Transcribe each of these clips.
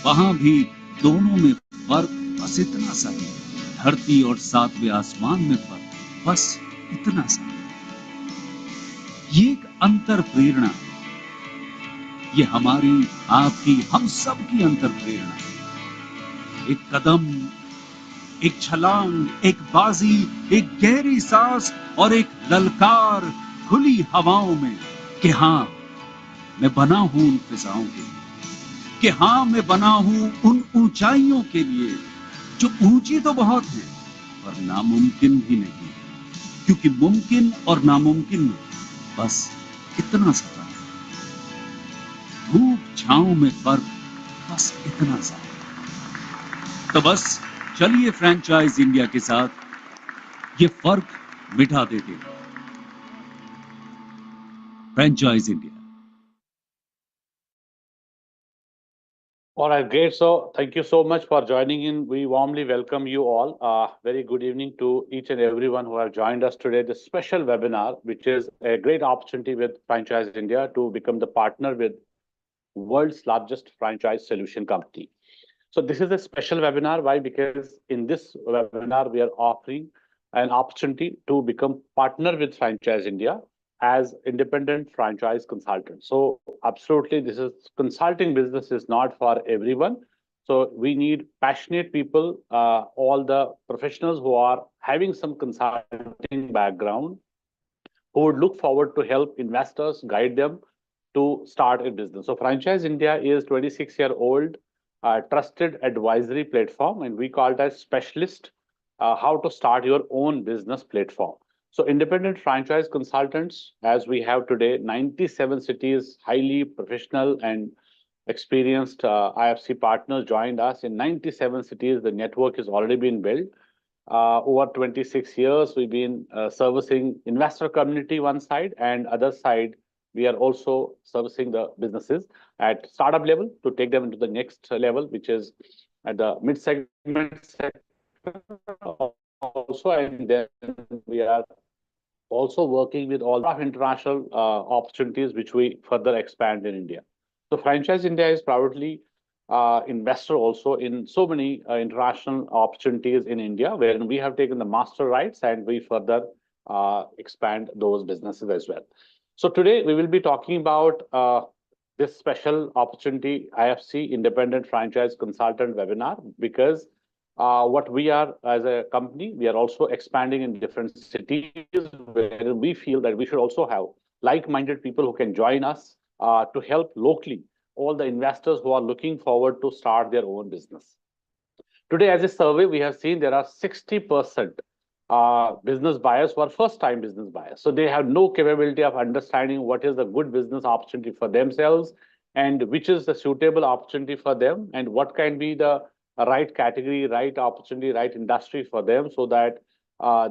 वहां भी दोनों में फर्क बस इतना सा है। धरती और सातवें आसमान में फर्क बस इतना सा। ये एक अंतर प्रेरणा, ये हमारी, आपकी, हम सब की अंतर प्रेरणा। एक कदम, एक छलांग, एक बाजी, एक गहरी सांस और एक ललकार खुली हवाओं में कि हाँ मैं बना हूं उन फिजाओं के लिए, कि हाँ मैं बना हूं उन ऊंचाइयों के लिए जो ऊंची तो बहुत है पर नामुमकिन भी नहीं, क्योंकि मुमकिन और नामुमकिन में बस इतना सा फर्क है। धूप छांव में फर्क बस इतना सा। तो बस चलिए फ्रेंचाइज इंडिया के साथ ये फर्क मिटा देते हैं। Franchise India. All right, great. So thank you so much for joining in. We warmly welcome you all. Very good evening to each and everyone who have joined us today. This special webinar, which is a great opportunity with Franchise India to become the partner with world's largest franchise solution company. So this is a special webinar. Why? Because in this webinar, we are offering an opportunity to become partner with Franchise India as independent franchise consultant. So absolutely, this is consulting business is not for everyone. So we need passionate people, all the professionals who are having some consulting background, who would look forward to help investors, guide them to start a business. So Franchise India is 26-year-old trusted advisory platform, and we call it as specialist how to start your own business platform. So independent franchise consultants, as we have today, 97 cities, highly professional and experienced IFC partners joined us in 97 cities. The network has already been built. Over 26 years, we've been servicing investor community one side, and other side, we are also servicing the businesses at startup level to take them into the next level, which is at the mid-segment sector also. And then we are also working with all of international opportunities, which we further expand in India. So Franchise India is proudly investor also in so many international opportunities in India, wherein we have taken the master rights and we further expand those businesses as well. So today we will be talking about this special opportunity, IFC, Independent Franchise Consultant webinar, because what we are as a company, we are also expanding in different cities where we feel that we should also have like-minded people who can join us to help locally all the investors who are looking forward to start their own business. Today, as a survey, we have seen there are 60% business buyers who are first-time business buyers. So they have no capability of understanding what is the good business opportunity for themselves and which is the suitable opportunity for them and what can be the right category, right opportunity, right industry for them so that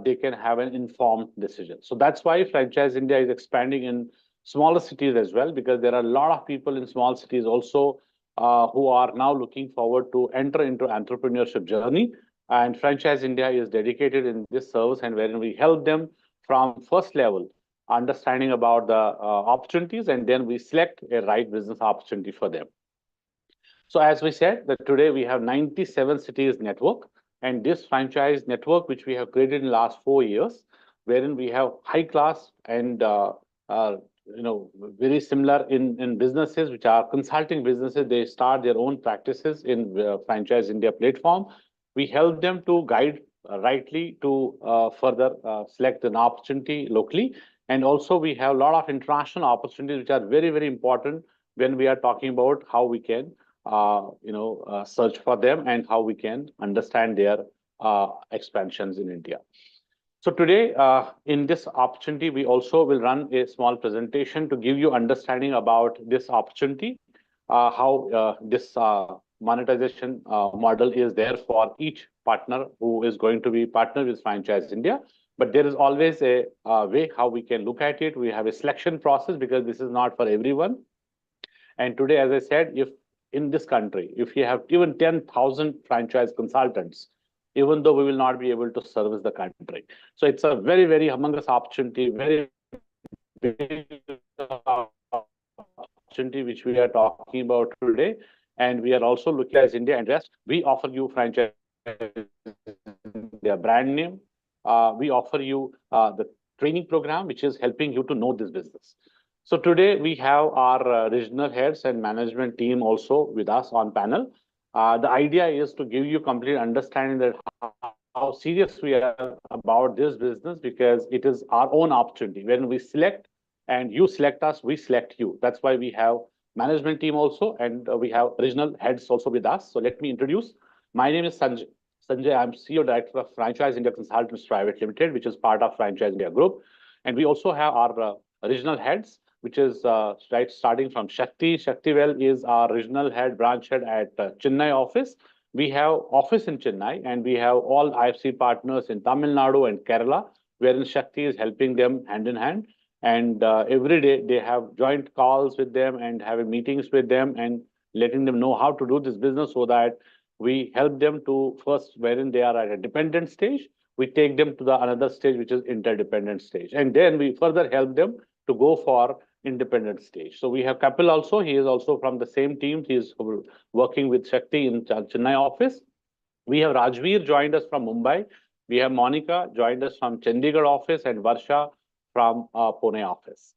they can have an informed decision. So that's why Franchise India is expanding in smaller cities as well, because there are a lot of people in small cities also who are now looking forward to enter into entrepreneurship journey. And Franchise India is dedicated in this service, and wherein we help them from first level, understanding about the opportunities, and then we select a right business opportunity for them. So as we said, that today we have 97 cities network, and this franchise network, which we have created in the last 4 years, wherein we have high class and very similar in businesses which are consulting businesses. They start their own practices in Franchise India platform. We help them to guide rightly to further select an opportunity locally. And also we have a lot of international opportunities which are very, very important when we are talking about how we can search for them and how we can understand their expansions in India. So today, in this opportunity, we also will run a small presentation to give you understanding about this opportunity, how this monetization model is there for each partner who is going to be partner with Franchise India. But there is always a way how we can look at it. We have a selection process because this is not for everyone. And today, as I said, if in this country, if you have even 10,000 franchise consultants, even though we will not be able to service the country. So it's a very, very humongous opportunity, very big opportunity which we are talking about today. And we are also looking at India and rest. We offer you franchise, their brand name. We offer you the training program, which is helping you to know this business. So today we have our regional heads and management team also with us on panel. The idea is to give you complete understanding that how serious we are about this business, because it is our own opportunity. When we select and you select us, we select you. That's why we have management team also, and we have regional heads also with us. So let me introduce. My name is Sanjay. Sanjay, I'm CEO Director of Franchise India Consultants Private Limited, which is part of Franchise India Group. And we also have our regional heads, which is right starting from Shakti. Shaktivel is our regional head, branch head at Chennai office. We have office in Chennai, and we have all IFC partners in Tamil Nadu and Kerala, wherein Shakti is helping them hand in hand. And every day they have joint calls with them and having meetings with them and letting them know how to do this business, so that we help them to first, wherein they are at a dependent stage, we take them to the another stage, which is interdependent stage. And then we further help them to go for independent stage. So we have Kapil also. He is also from the same team. He is working with Shakti in Chennai office. We have Rajveer joined us from Mumbai. We have Monica joined us from Chandigarh office, and Varsha from Pune office.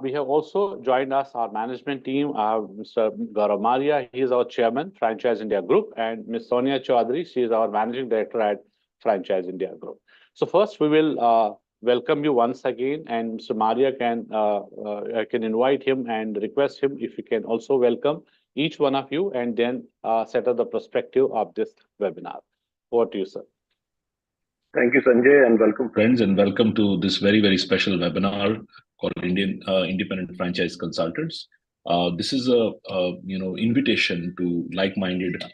We have also joined us our management team, Mr. Gaurav Maria. He is our chairman, Franchise India Group, and Ms. Sonia Chaudhary. She is our managing director at Franchise India Group. So first, we will welcome you once again, and Mr. Maria I can invite him and request him if he can also welcome each one of you, and then set up the perspective of this webinar. Over to you, sir. Thank you, Sanjay, and welcome, friends, and welcome to this very, very special webinar called Indian Independent Franchise Consultants. This is a invitation to like-minded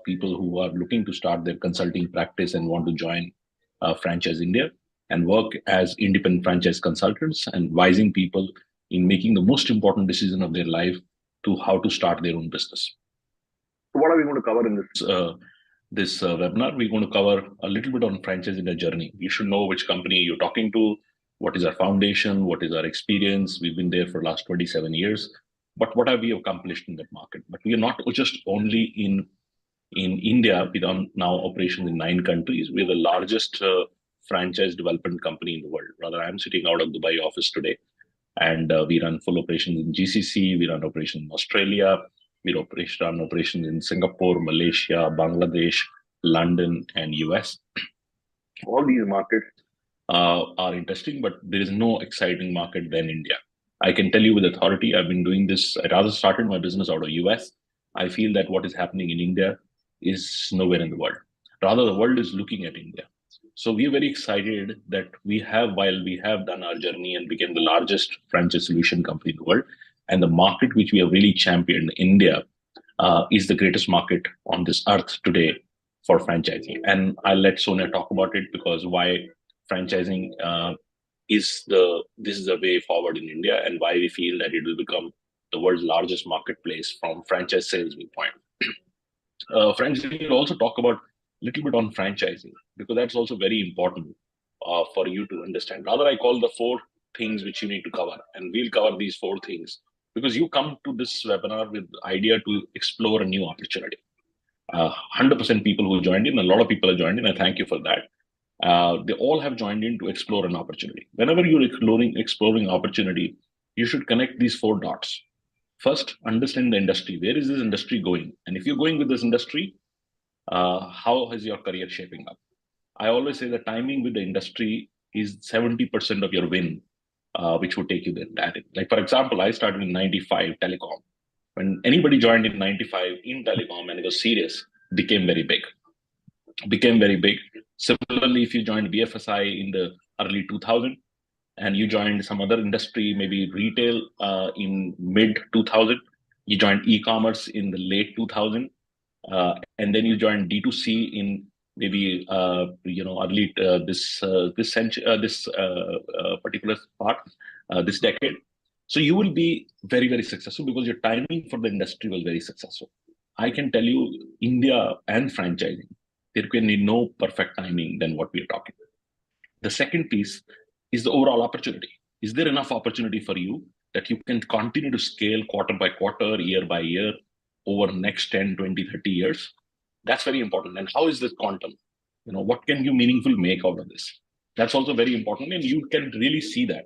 people who are looking to start their consulting practice and want to join Franchise India and work as independent franchise consultants, and advising people in making the most important decision of their life to how to start their own business. So what are we going to cover in this webinar? We're going to cover a little bit on Franchise India journey. You should know which company you're talking to, what is our foundation, what is our experience. We've been there for the last 27 years, but what have we accomplished in that market? But we are not just only in India. We are now operations in 9 countries. We're the largest franchise development company in the world. Rather, I'm sitting out of Dubai office today, and we run full operations in GCC. We run operations in Australia. We run operations in Singapore, Malaysia, Bangladesh, London, and US. All these markets are interesting, but there is no exciting market than India. I can tell you with authority, I've been doing this. I rather started my business out of US. I feel that what is happening in India is nowhere in the world. Rather, the world is looking at India. So we are very excited that while we have done our journey and became the largest franchise solution company in the world, and the market which we have really championed, India, is the greatest market on this earth today for franchising. And I'll let Sonia talk about it, because why franchising this is the way forward in India, and why we feel that it will become the world's largest marketplace from franchise sales viewpoint. Franchising, we'll also talk about a little bit on franchising, because that's also very important for you to understand. Rather, I call the 4 things which you need to cover, and we'll cover these 4 things because you come to this webinar with the idea to explore a new opportunity. 100% people who joined in, a lot of people have joined in, and thank you for that. They all have joined in to explore an opportunity. Whenever you're exploring opportunity, you should connect these 4 dots. First, understand the industry. Where is this industry going? And if you're going with this industry, how is your career shaping up? I always say the timing with the industry is 70% of your win, which would take you there. Like, for example, I started in 95 telecom. When anybody joined in 95 in telecom and it was serious, became very big. Similarly, if you joined BFSI in the early 2000 and you joined some other industry, maybe retail in mid 2000, you joined e-commerce in the late 2000, and then you joined D2C in maybe early this particular part, this decade. So you will be very, very successful because your timing for the industry was very successful. I can tell you, India and franchising, there can be no perfect timing than what we are talking about. The second piece is the overall opportunity. Is there enough opportunity for you that you can continue to scale quarter by quarter, year by year, over next 10, 20, 30 years? That's very important. And how is this quantum? What can you meaningful make out of this? That's also very important, and you can really see that.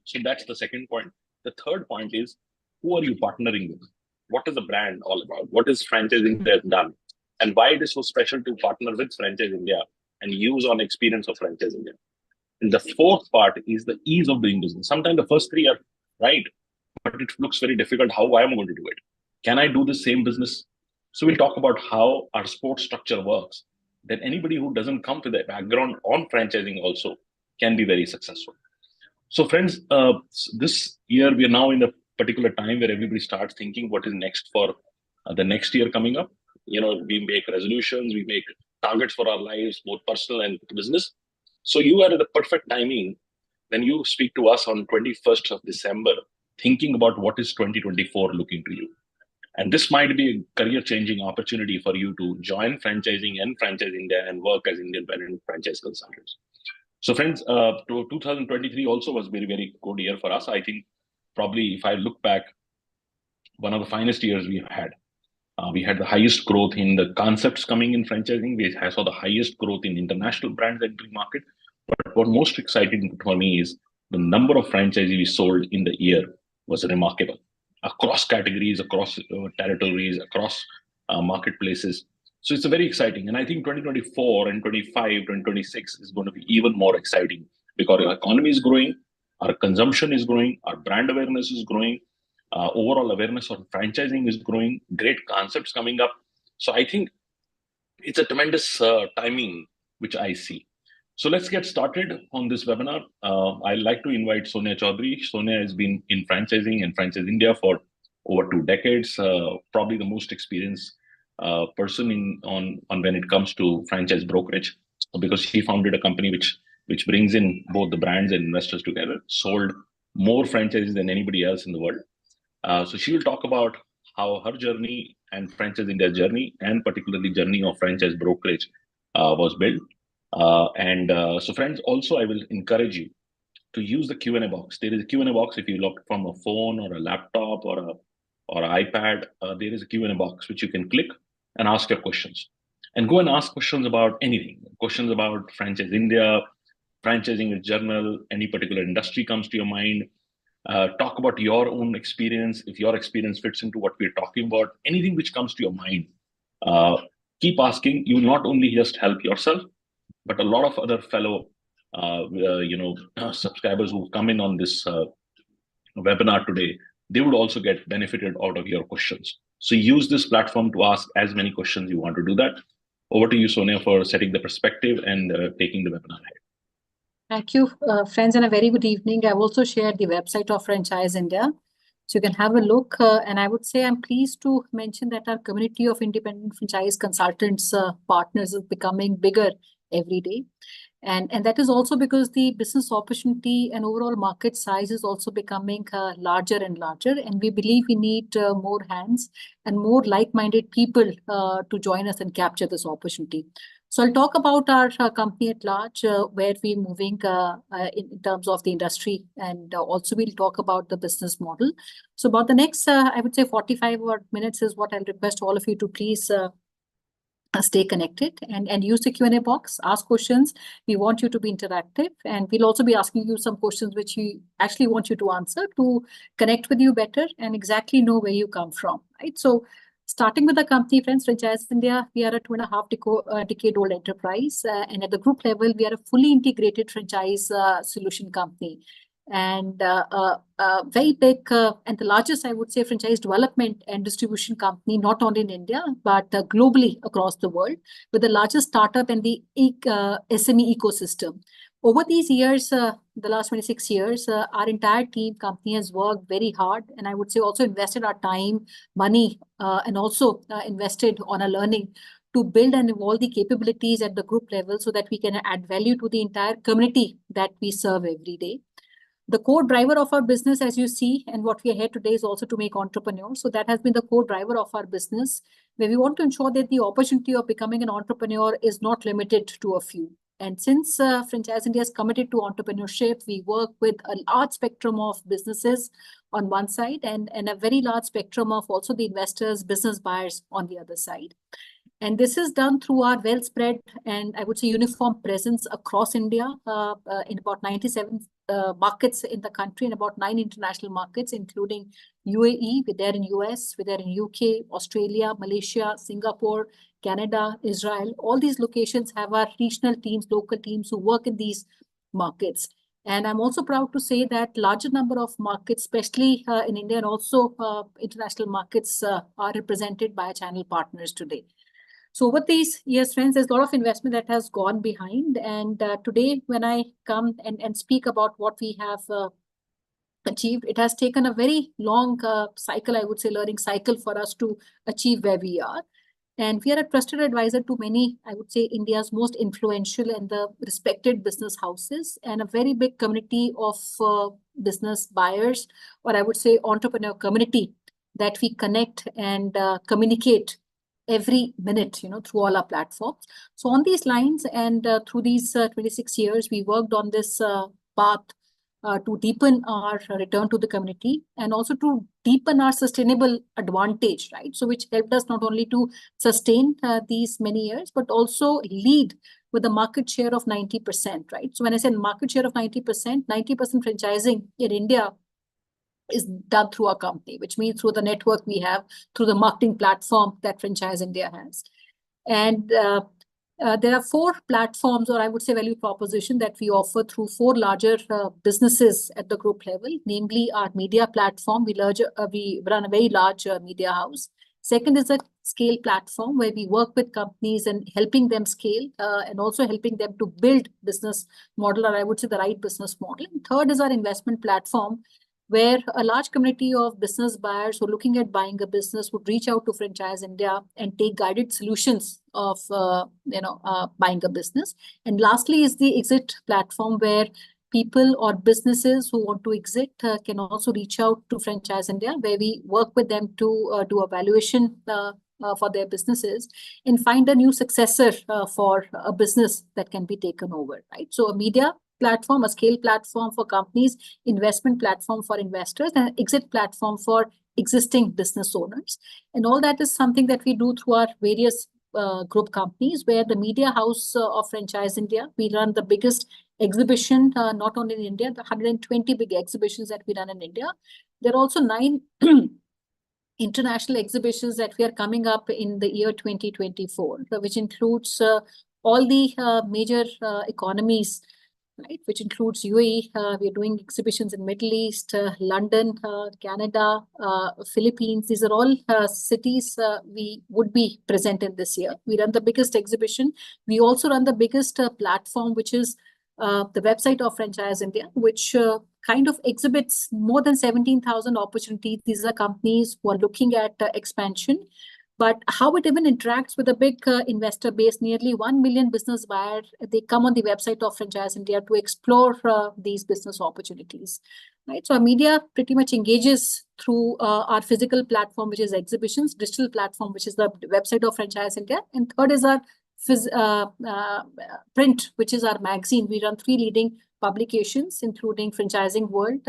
So that's the second point. The third point is, who are you partnering with? What is the brand all about? What is Franchise India done? And why it is so special to partner with Franchise India and use on experience of Franchise India? And the fourth part is the ease of doing business. Sometimes the first three are right, but it looks very difficult. How I am going to do it? Can I do the same business? So we'll talk about how our support structure works, that anybody who doesn't come with a background on franchising also can be very successful. So friends, this year we are now in a particular time where everybody starts thinking what is next for the next year coming up. We make resolutions, we make targets for our lives, both personal and business. So you are at the perfect timing when you speak to us on 21st of December, thinking about what is 2024 looking to you. And this might be a career-changing opportunity for you to join franchising and Franchise India and work as independent franchise consultants. So friends, 2023 also was very, very good year for us. I think probably if I look back, one of the finest years we had. We had the highest growth in the concepts coming in franchising. We saw the highest growth in international brands entering market. But what most exciting for me is the number of franchises we sold in the year was remarkable. Across categories, across territories, across marketplaces. So it's a very exciting. And I think 2024 and 25, 2026 is going to be even more exciting because our economy is growing, our consumption is growing, our brand awareness is growing, overall awareness on franchising is growing, great concepts coming up. So I think it's a tremendous timing, which I see. So let's get started on this webinar. I'd like to invite Sonia Chaudhary. Sonia has been in franchising and Franchise India for over 2 decades, probably the most experienced person on when it comes to franchise brokerage, because she founded a company which brings in both the brands and investors together, sold more franchises than anybody else in the world. So she will talk about how her journey and Franchise India's journey, and particularly journey of franchise brokerage, was built. So friends, also I will encourage you to use the Q&A box. There is a Q&A box. If you look from a phone or a laptop or an iPad, there is a Q&A box which you can click and ask your questions. And go and ask questions about anything. Questions about Franchise India, franchising journal, any particular industry comes to your mind. Talk about your own experience. If your experience fits into what we're talking about, anything which comes to your mind, keep asking. You will not only just help yourself, but a lot of other fellow subscribers who come in on this webinar today, they would also get benefited out of your questions. So use this platform to ask as many questions you want to do that. Over to you, Sonia, for setting the perspective and taking the webinar ahead. Thank you, friends, and a very good evening. I've also shared the website of Franchise India, so you can have a look. And I would say I'm pleased to mention that our community of independent franchise consultants, partners, is becoming bigger every day. And that is also because the business opportunity and overall market size is also becoming larger and larger. And we believe we need more hands and more like-minded people to join us and capture this opportunity. So I'll talk about our company at large, where we're moving in terms of the industry, and also we'll talk about the business model. So about the next, I would say 45 minutes is what I'll request all of you to please stay connected and use the Q&A box, ask questions. We want you to be interactive, and we'll also be asking you some questions which we actually want you to answer to connect with you better and exactly know where you come from, right? So starting with the company, friends, Franchise India, we are a 2.5 decade old enterprise. And at the group level, we are a fully integrated franchise solution company. And very big and the largest, I would say, franchise development and distribution company, not only in India, but globally across the world, with the largest startup and the SME ecosystem. Over these years, the last 26 years, our entire company has worked very hard, and I would say also invested our time, money, and also invested on our learning to build and evolve the capabilities at the group level so that we can add value to the entire community that we serve every day. The core driver of our business, as you see, and what we are here today is also to make entrepreneurs. So that has been the core driver of our business, where we want to ensure that the opportunity of becoming an entrepreneur is not limited to a few. And since Franchise India is committed to entrepreneurship, we work with a large spectrum of businesses on one side and a very large spectrum of also the investors, business buyers on the other side. And this is done through our well spread and I would say uniform presence across India in about 97 markets in the country and about 9 international markets, including UAE, we're there in US, we're there in UK, Australia, Malaysia, Singapore, Canada, Israel. All these locations have our regional teams, local teams who work in these markets. And I'm also proud to say that larger number of markets, especially in India and also international markets are represented by channel partners today. So over these years, friends, there's a lot of investment that has gone behind. And today, when I come and speak about what we have achieved, it has taken a very long cycle, I would say, learning cycle for us to achieve where we are. And we are a trusted advisor to many, I would say, India's most influential and the respected business houses and a very big community of business buyers, or I would say entrepreneur community that we connect and communicate every minute, through all our platforms. So on these lines and through these 26 years, we worked on this path to deepen our return to the community and also to deepen our sustainable advantage, right? So which helped us not only to sustain these many years, but also lead with a market share of 90%, right? So when I said market share of 90% franchising in India is done through our company, which means through the network we have, through the marketing platform that Franchise India has. And there are 4 platforms, or I would say value proposition, that we offer through 4 larger businesses at the group level, namely our media platform. We run a very large media house. Second is a scale platform where we work with companies and helping them scale and also helping them to build business model, or I would say the right business model. And third is our investment platform, where a large community of business buyers who are looking at buying a business would reach out to Franchise India and take guided solutions of buying a business. And lastly is the exit platform, where people or businesses who want to exit can also reach out to Franchise India, where we work with them to do a valuation for their businesses and find a new successor for a business that can be taken over, right? So a media platform, a scale platform for companies, investment platform for investors, and an exit platform for existing business owners. And all that is something that we do through our various group companies, where the media house of Franchise India, we run the biggest exhibition, not only in India, the 120 big exhibitions that we run in India. There are also 9 international exhibitions that we are coming up in the year 2024, which includes all the major economies, right, which includes UAE. We are doing exhibitions in Middle East, London, Canada, Philippines. These are all cities we would be present in this year. We run the biggest exhibition. We also run the biggest platform, which is the website of Franchise India, which kind of exhibits more than 17,000 opportunities. These are companies who are looking at expansion. But how it even interacts with a big investor base, nearly 1 million business buyers, they come on the website of Franchise India to explore these business opportunities, right? So our media pretty much engages through our physical platform, which is exhibitions, digital platform, which is the website of Franchise India. And third is our print, which is our magazine. We run 3 leading publications, including Franchising World,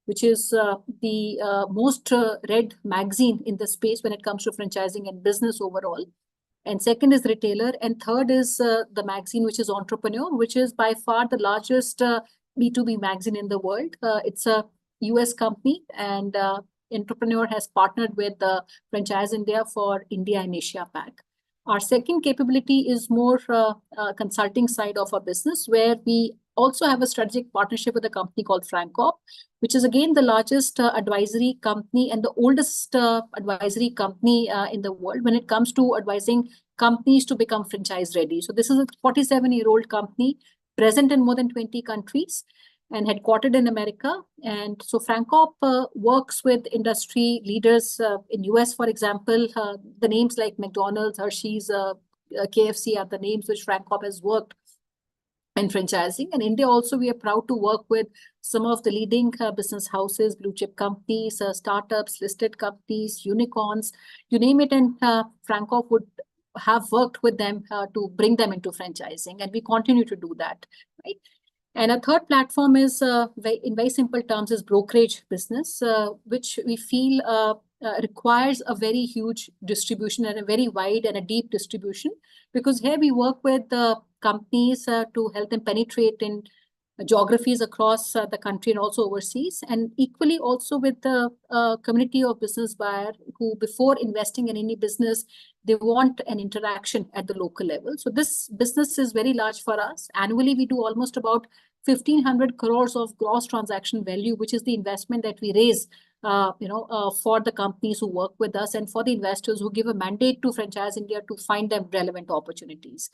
which is the most read magazine in the space when it comes to franchising and business overall. And second is Retailer. And third is the magazine, which is Entrepreneur, which is by far the largest B2B magazine in the world. It's a US company, and Entrepreneur has partnered with Franchise India for India and Asia Pac. Our second capability is more consulting side of our business, where we also have a strategic partnership with a company called FranCop, which is again the largest advisory company and the oldest advisory company in the world when it comes to advising companies to become franchise ready. So this is a 47-year-old company present in more than 20 countries and headquartered in America. And so FranCop works with industry leaders in US, for example. The names like McDonald's, Hershey's, KFC are the names which FranCop has worked in franchising. And India also, we are proud to work with some of the leading business houses, blue chip companies, startups, listed companies, unicorns, you name it. And FranCop would have worked with them to bring them into franchising, and we continue to do that, right? And a third platform is, in very simple terms, is brokerage business, which we feel requires a very huge distribution and a very wide and a deep distribution, because here we work with companies to help them penetrate in geographies across the country and also overseas, and equally also with the community of business buyer who, before investing in any business, they want an interaction at the local level. So this business is very large for us. Annually, we do almost about 1,500 crores of gross transaction value, which is the investment that we raise for the companies who work with us and for the investors who give a mandate to Franchise India to find them relevant opportunities.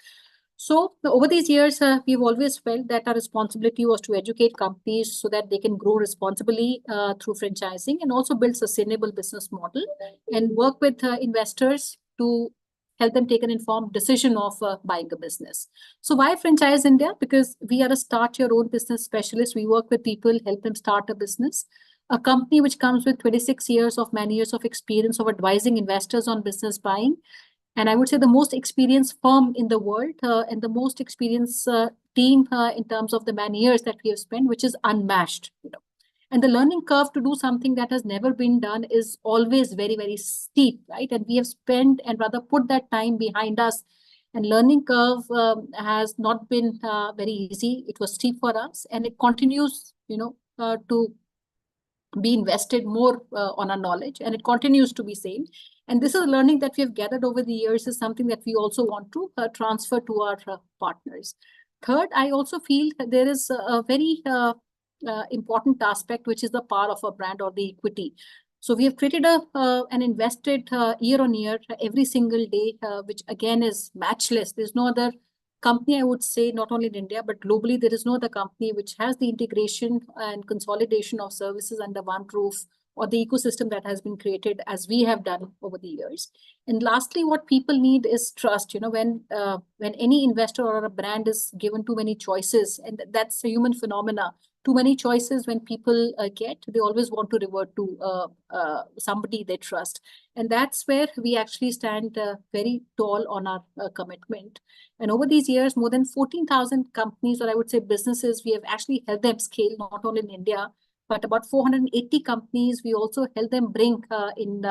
So over these years, we've always felt that our responsibility was to educate companies so that they can grow responsibly through franchising, and also build sustainable business model and work with investors to help them take an informed decision of buying a business. So why Franchise India? Because we are a start your own business specialist. We work with people, help them start a business. A company which comes with 26 years of many years of experience of advising investors on business buying. And I would say the most experienced firm in the world and the most experienced team in terms of the many years that we have spent, which is unmatched. And the learning curve to do something that has never been done is always very, very steep, right? And we have spent and rather put that time behind us. And learning curve has not been very easy. It was steep for us, and it continues, to be invested more on our knowledge, and it continues to be same. And this is a learning that we have gathered over the years, is something that we also want to transfer to our partners. Third, I also feel that there is a very important aspect, which is the power of a brand or the equity. So we have created and invested year on year, every single day, which again is matchless. There's no other company, I would say, not only in India, but globally, there is no other company which has the integration and consolidation of services under one roof, or the ecosystem that has been created as we have done over the years. And lastly, what people need is trust. When any investor or a brand is given too many choices, and that's a human phenomena, too many choices when people they always want to revert to somebody they trust. And that's where we actually stand very tall on our commitment. And over these years, more than 14,000 companies, or I would say businesses, we have actually helped them scale, not only in India, but about 480 companies we also help them bring in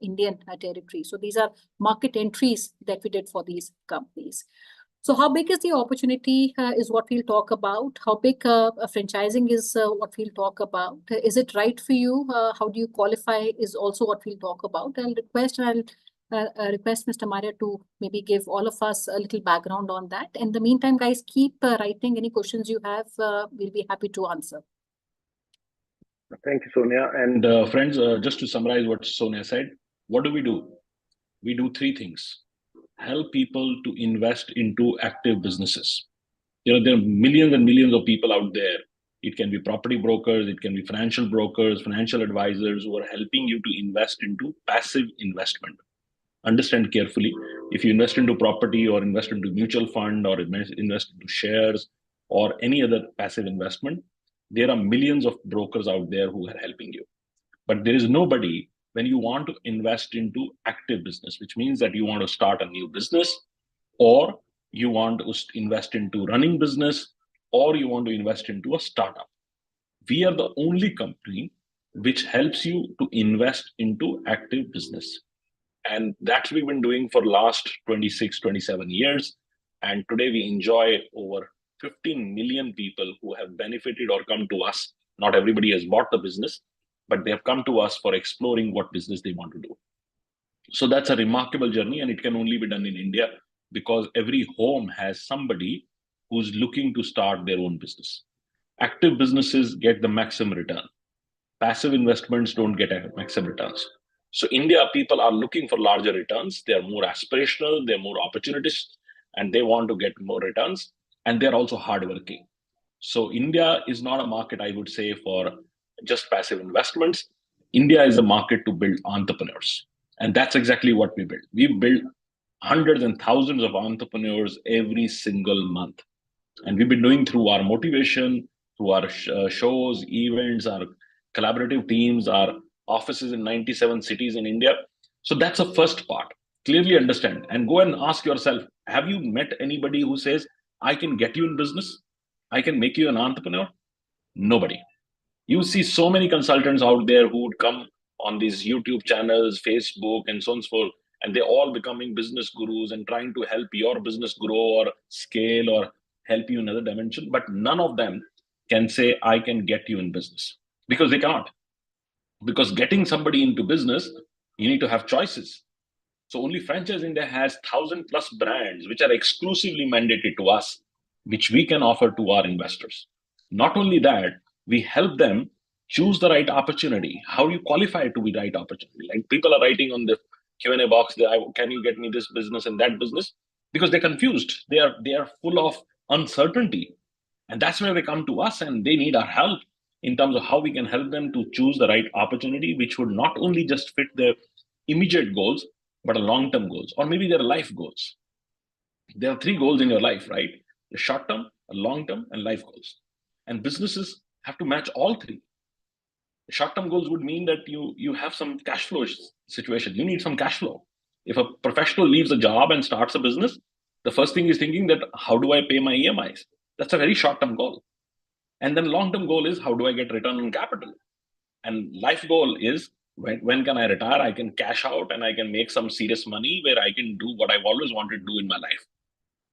Indian territory. So these are market entries that we did for these companies. So how big is the opportunity is what we'll talk about. How big franchising is what we'll talk about. Is it right for you? How do you qualify is also what we'll talk about. I'll request Mr. Maria to maybe give all of us a little background on that. In the meantime, guys, keep writing any questions you have. We'll be happy to answer. Thank you, Sonia. And friends, just to summarize what Sonia said, what do? We do three things. Help people to invest into active businesses. There are millions and millions of people out there. It can be property brokers, it can be financial brokers, financial advisors who are helping you to invest into passive investment. Understand carefully, if you invest into property or invest into mutual fund or invest into shares or any other passive investment, there are millions of brokers out there who are helping you. But there is nobody when you want to invest into active business, which means that you want to start a new business, or you want to invest into running business, or you want to invest into a startup. We are the only company which helps you to invest into active business. And that's what we've been doing for the last 26, 27 years. And today we enjoy over 15 million people who have benefited or come to us. Not everybody has bought the business, but they have come to us for exploring what business they want to do. So that's a remarkable journey, and it can only be done in India because every home has somebody who's looking to start their own business. Active businesses get the maximum return. Passive investments don't get maximum returns. So India people are looking for larger returns. They are more aspirational, they're more opportunists, and they want to get more returns, and they're also hardworking. So India is not a market, I would say, for just passive investments. India is a market to build entrepreneurs. And that's exactly what we build. We build hundreds and thousands of entrepreneurs every single month. And we've been doing through our motivation, through our shows, events, our collaborative teams, our offices in 97 cities in India. So that's the first part. Clearly understand and go and ask yourself, have you met anybody who says, I can get you in business? I can make you an entrepreneur? Nobody. You see so many consultants out there who would come on these YouTube channels, Facebook, and so on and so forth, and they're all becoming business gurus and trying to help your business grow or scale or help you in another dimension. But none of them can say, I can get you in business, because they cannot. Because getting somebody into business, you need to have choices. So only Franchise India has 1,000+ brands which are exclusively mandated to us, which we can offer to our investors. Not only that, we help them choose the right opportunity. How you qualify to be right opportunity? Like people are writing on the Q&A box, can you get me this business and that business? Because they're confused. They are full of uncertainty. And that's where they come to us and they need our help in terms of how we can help them to choose the right opportunity, which would not only just fit their immediate goals, but a long-term goals, or maybe their life goals. There are 3 goals in your life, right? The short-term, a long-term, and life goals. And businesses have to match all 3. The short-term goals would mean that you have some cash flow situation. You need some cash flow. If a professional leaves a job and starts a business, the first thing is thinking that, how do I pay my EMIs? That's a very short-term goal. And then long-term goal is, how do I get return on capital? And life goal is, when can I retire? I can cash out and I can make some serious money where I can do what I've always wanted to do in my life.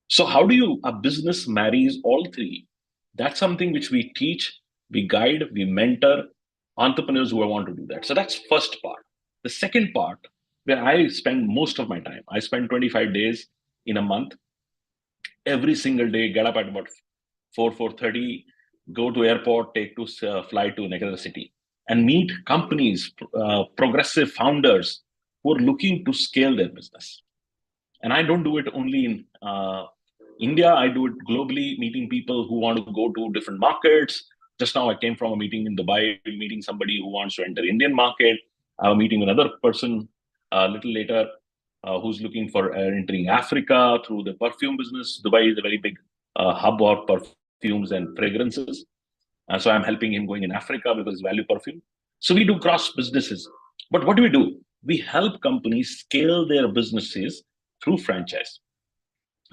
So how do a business marries all 3? That's something which we teach, we guide, we mentor entrepreneurs who want to do that. So that's first part. The second part, where I spend most of my time, I spend 25 days in a month. Every single day, get up at about 4:30, go to airport, take to fly to another city, and meet companies, progressive founders who are looking to scale their business. And I don't do it only in India, I do it globally, meeting people who want to go to different markets. Just now I came from a meeting in Dubai, meeting somebody who wants to enter Indian market. I was meeting another person a little later who's looking for entering Africa through the perfume business. Dubai is a very big hub of perfumes and fragrances. So I'm helping him going in Africa because value perfume. So we do cross businesses. But what do? We help companies scale their businesses through franchise.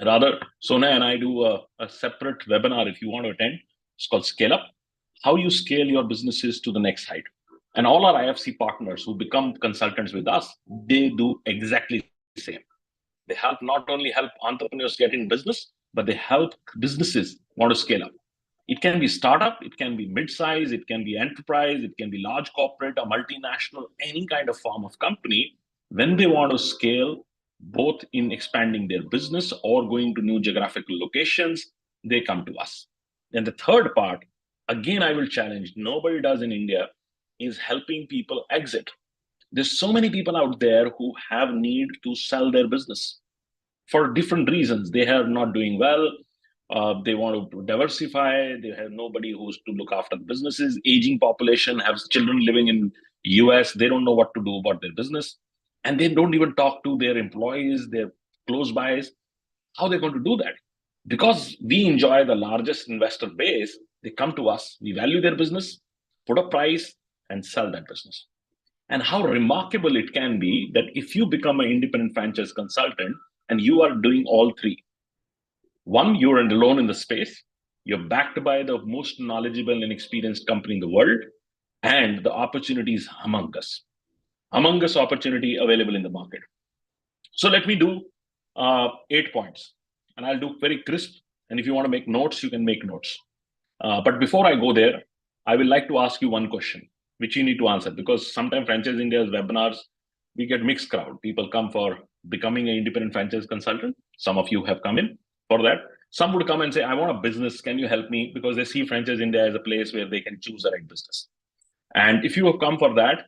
Rather, Sona and I do a separate webinar if you want to attend. It's called Scale Up, how you scale your businesses to the next height. And all our IFC partners who become consultants with us, they do exactly the same. They not only help entrepreneurs get in business, but they help businesses want to scale up. It can be startup, it can be mid-size, it can be enterprise, it can be large corporate, a multinational, any kind of form of company. When they want to scale, both in expanding their business or going to new geographical locations, they come to us. Then the third part, again, I will challenge, nobody does in India, is helping people exit. There's so many people out there who have need to sell their business for different reasons. They are not doing well. They want to diversify. They have nobody who's to look after the businesses. Aging population, have children living in US. They don't know what to do about their business. And they don't even talk to their employees, their close bys. How are they going to do that? Because we enjoy the largest investor base, they come to us, we value their business, put a price, and sell that business. And how remarkable it can be that if you become an independent franchise consultant and you are doing all 3. One, you're alone in the space, you're backed by the most knowledgeable and experienced company in the world, and the opportunities among us opportunity available in the market. So let me do 8 points, and I'll do very crisp. And if you want to make notes, you can make notes. But before I go there, I would like to ask you one question, which you need to answer, because sometimes Franchise India's webinars, we get mixed crowd. People come for becoming an independent franchise consultant. Some of you have come in for that. Some would come and say, I want a business. Can you help me? Because they see Franchise India as a place where they can choose the right business. And if you have come for that,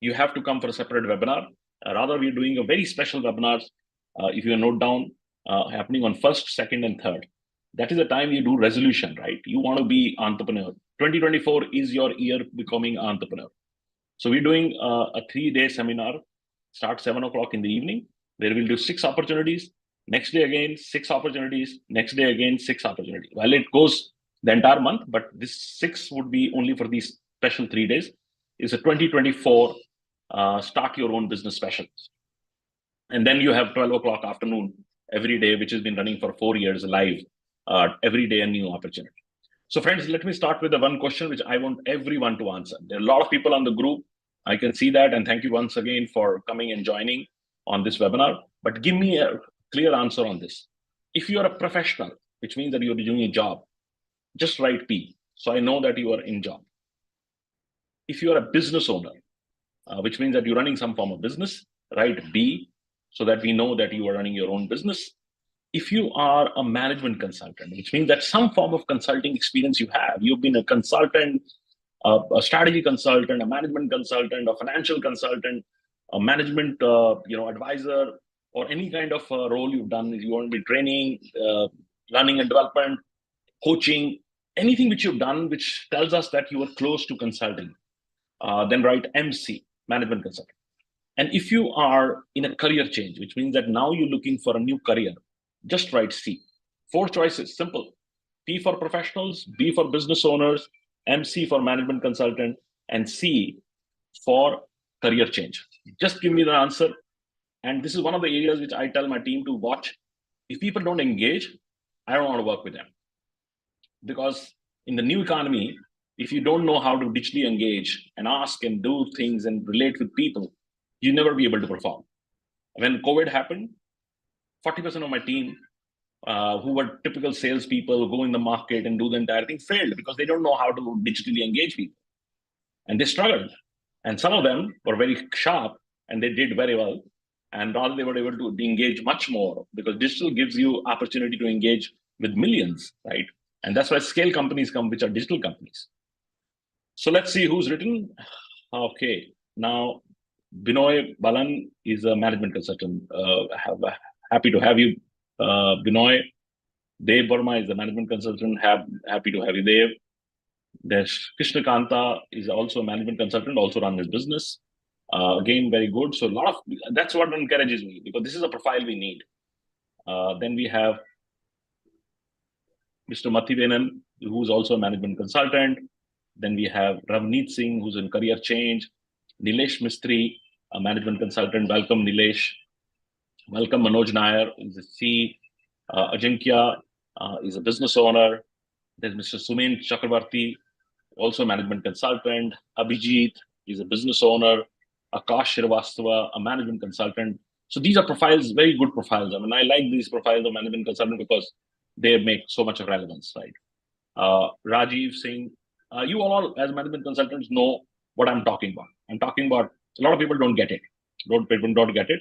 you have to come for a separate webinar. Rather, we're doing a very special webinars. If you note down, happening on 1st, 2nd, and 3rd. That is the time you do resolution, right? You want to be entrepreneur. 2024 is your year becoming entrepreneur. So we're doing a 3-day seminar, start 7 o'clock in the evening, where we'll do 6 opportunities. Next day again, 6 opportunities. Next day again, 6 opportunities. Well, it goes the entire month, but this 6 would be only for these special 3 days. It's a 2024 start your own business special. And then you have 12 o'clock afternoon every day, which has been running for 4 years live, every day a new opportunity. So friends, let me start with the one question which I want everyone to answer. There are a lot of people on the group. I can see that. And thank you once again for coming and joining on this webinar. But give me a clear answer on this. If you are a professional, which means that you're doing a job, just write P. So I know that you are in job. If you are a business owner, which means that you're running some form of business, write B, so that we know that you are running your own business. If you are a management consultant, which means that some form of consulting experience you have, you've been a consultant, a strategy consultant, a management consultant, a financial consultant, a management advisor, or any kind of role you've done, if you want to be training, learning and development, coaching, anything which you've done which tells us that you are close to consulting, then write MC, management consultant. And if you are in a career change, which means that now you're looking for a new career, just write C. 4 choices, simple. P for professionals, B for business owners, MC for management consultant, and C for career change. Just give me the answer. And this is one of the areas which I tell my team to watch. If people don't engage, I don't want to work with them. Because in the new economy, if you don't know how to digitally engage and ask and do things and relate with people, you'll never be able to perform. When COVID happened, 40% of my team, who were typical salespeople, go in the market and do the entire thing, failed because they don't know how to digitally engage people. And they struggled. And some of them were very sharp and they did very well. And rather they were able to engage much more, because digital gives you opportunity to engage with millions, right? And that's why scale companies come, which are digital companies. So let's see who's written. Okay, now Binoy Balan is a management consultant. Happy to have you, Binoy. Dev Verma is a management consultant. Happy to have you, Dev. There's Krishna Kanta is also a management consultant, also run his business. Again, very good. So that's what encourages me, because this is a profile we need. Then we have Mr. Mathivenan, who's also a management consultant. Then we have Ravneet Singh, who's in career change. Nilesh Mistry, a management consultant. Welcome, Nilesh. Welcome, Manoj Nair, is a C. Ajinkya is a business owner. There's Mr. Sumen Chakravarti, also a management consultant. Abhijit is a business owner. Akash Srivastava, a management consultant. So these are profiles, very good profiles. I mean, I like these profiles of management consultant because they make so much of relevance, right? Rajiv Singh, you all as management consultants know what I'm talking about. I'm talking about, a lot of people don't get it. People don't get it.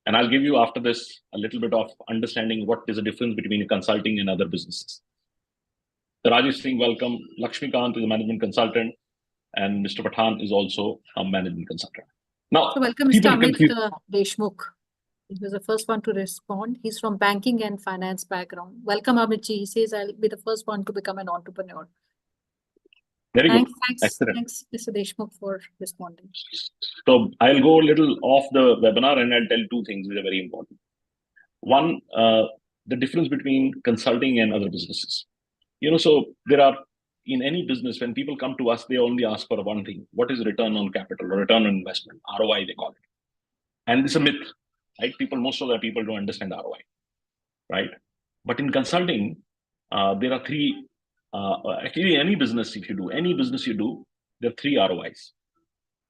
And I'll give you after this a little bit of understanding what is the difference between consulting and other businesses. So Rajiv Singh, welcome. Lakshmi Kant is a management consultant, and Mr. Pathan is also a management consultant. Now, so welcome, Mr. Amit Deshmukh. He was the first one to respond. He's from banking and finance background. Welcome, Amitji. He says, I'll be the first one to become an entrepreneur. Very good. Thanks, Mr. Deshmukh, for responding. So I'll go a little off the webinar and I'll tell 2 things which are very important. One, the difference between consulting and other businesses. So there are, in any business, when people come to us, they only ask for one thing. What is return on capital or return on investment? ROI, they call it. And it's a myth, right? Most of the people don't understand ROI, right? But in consulting, there are 3, actually any business you do, there are 3 ROIs.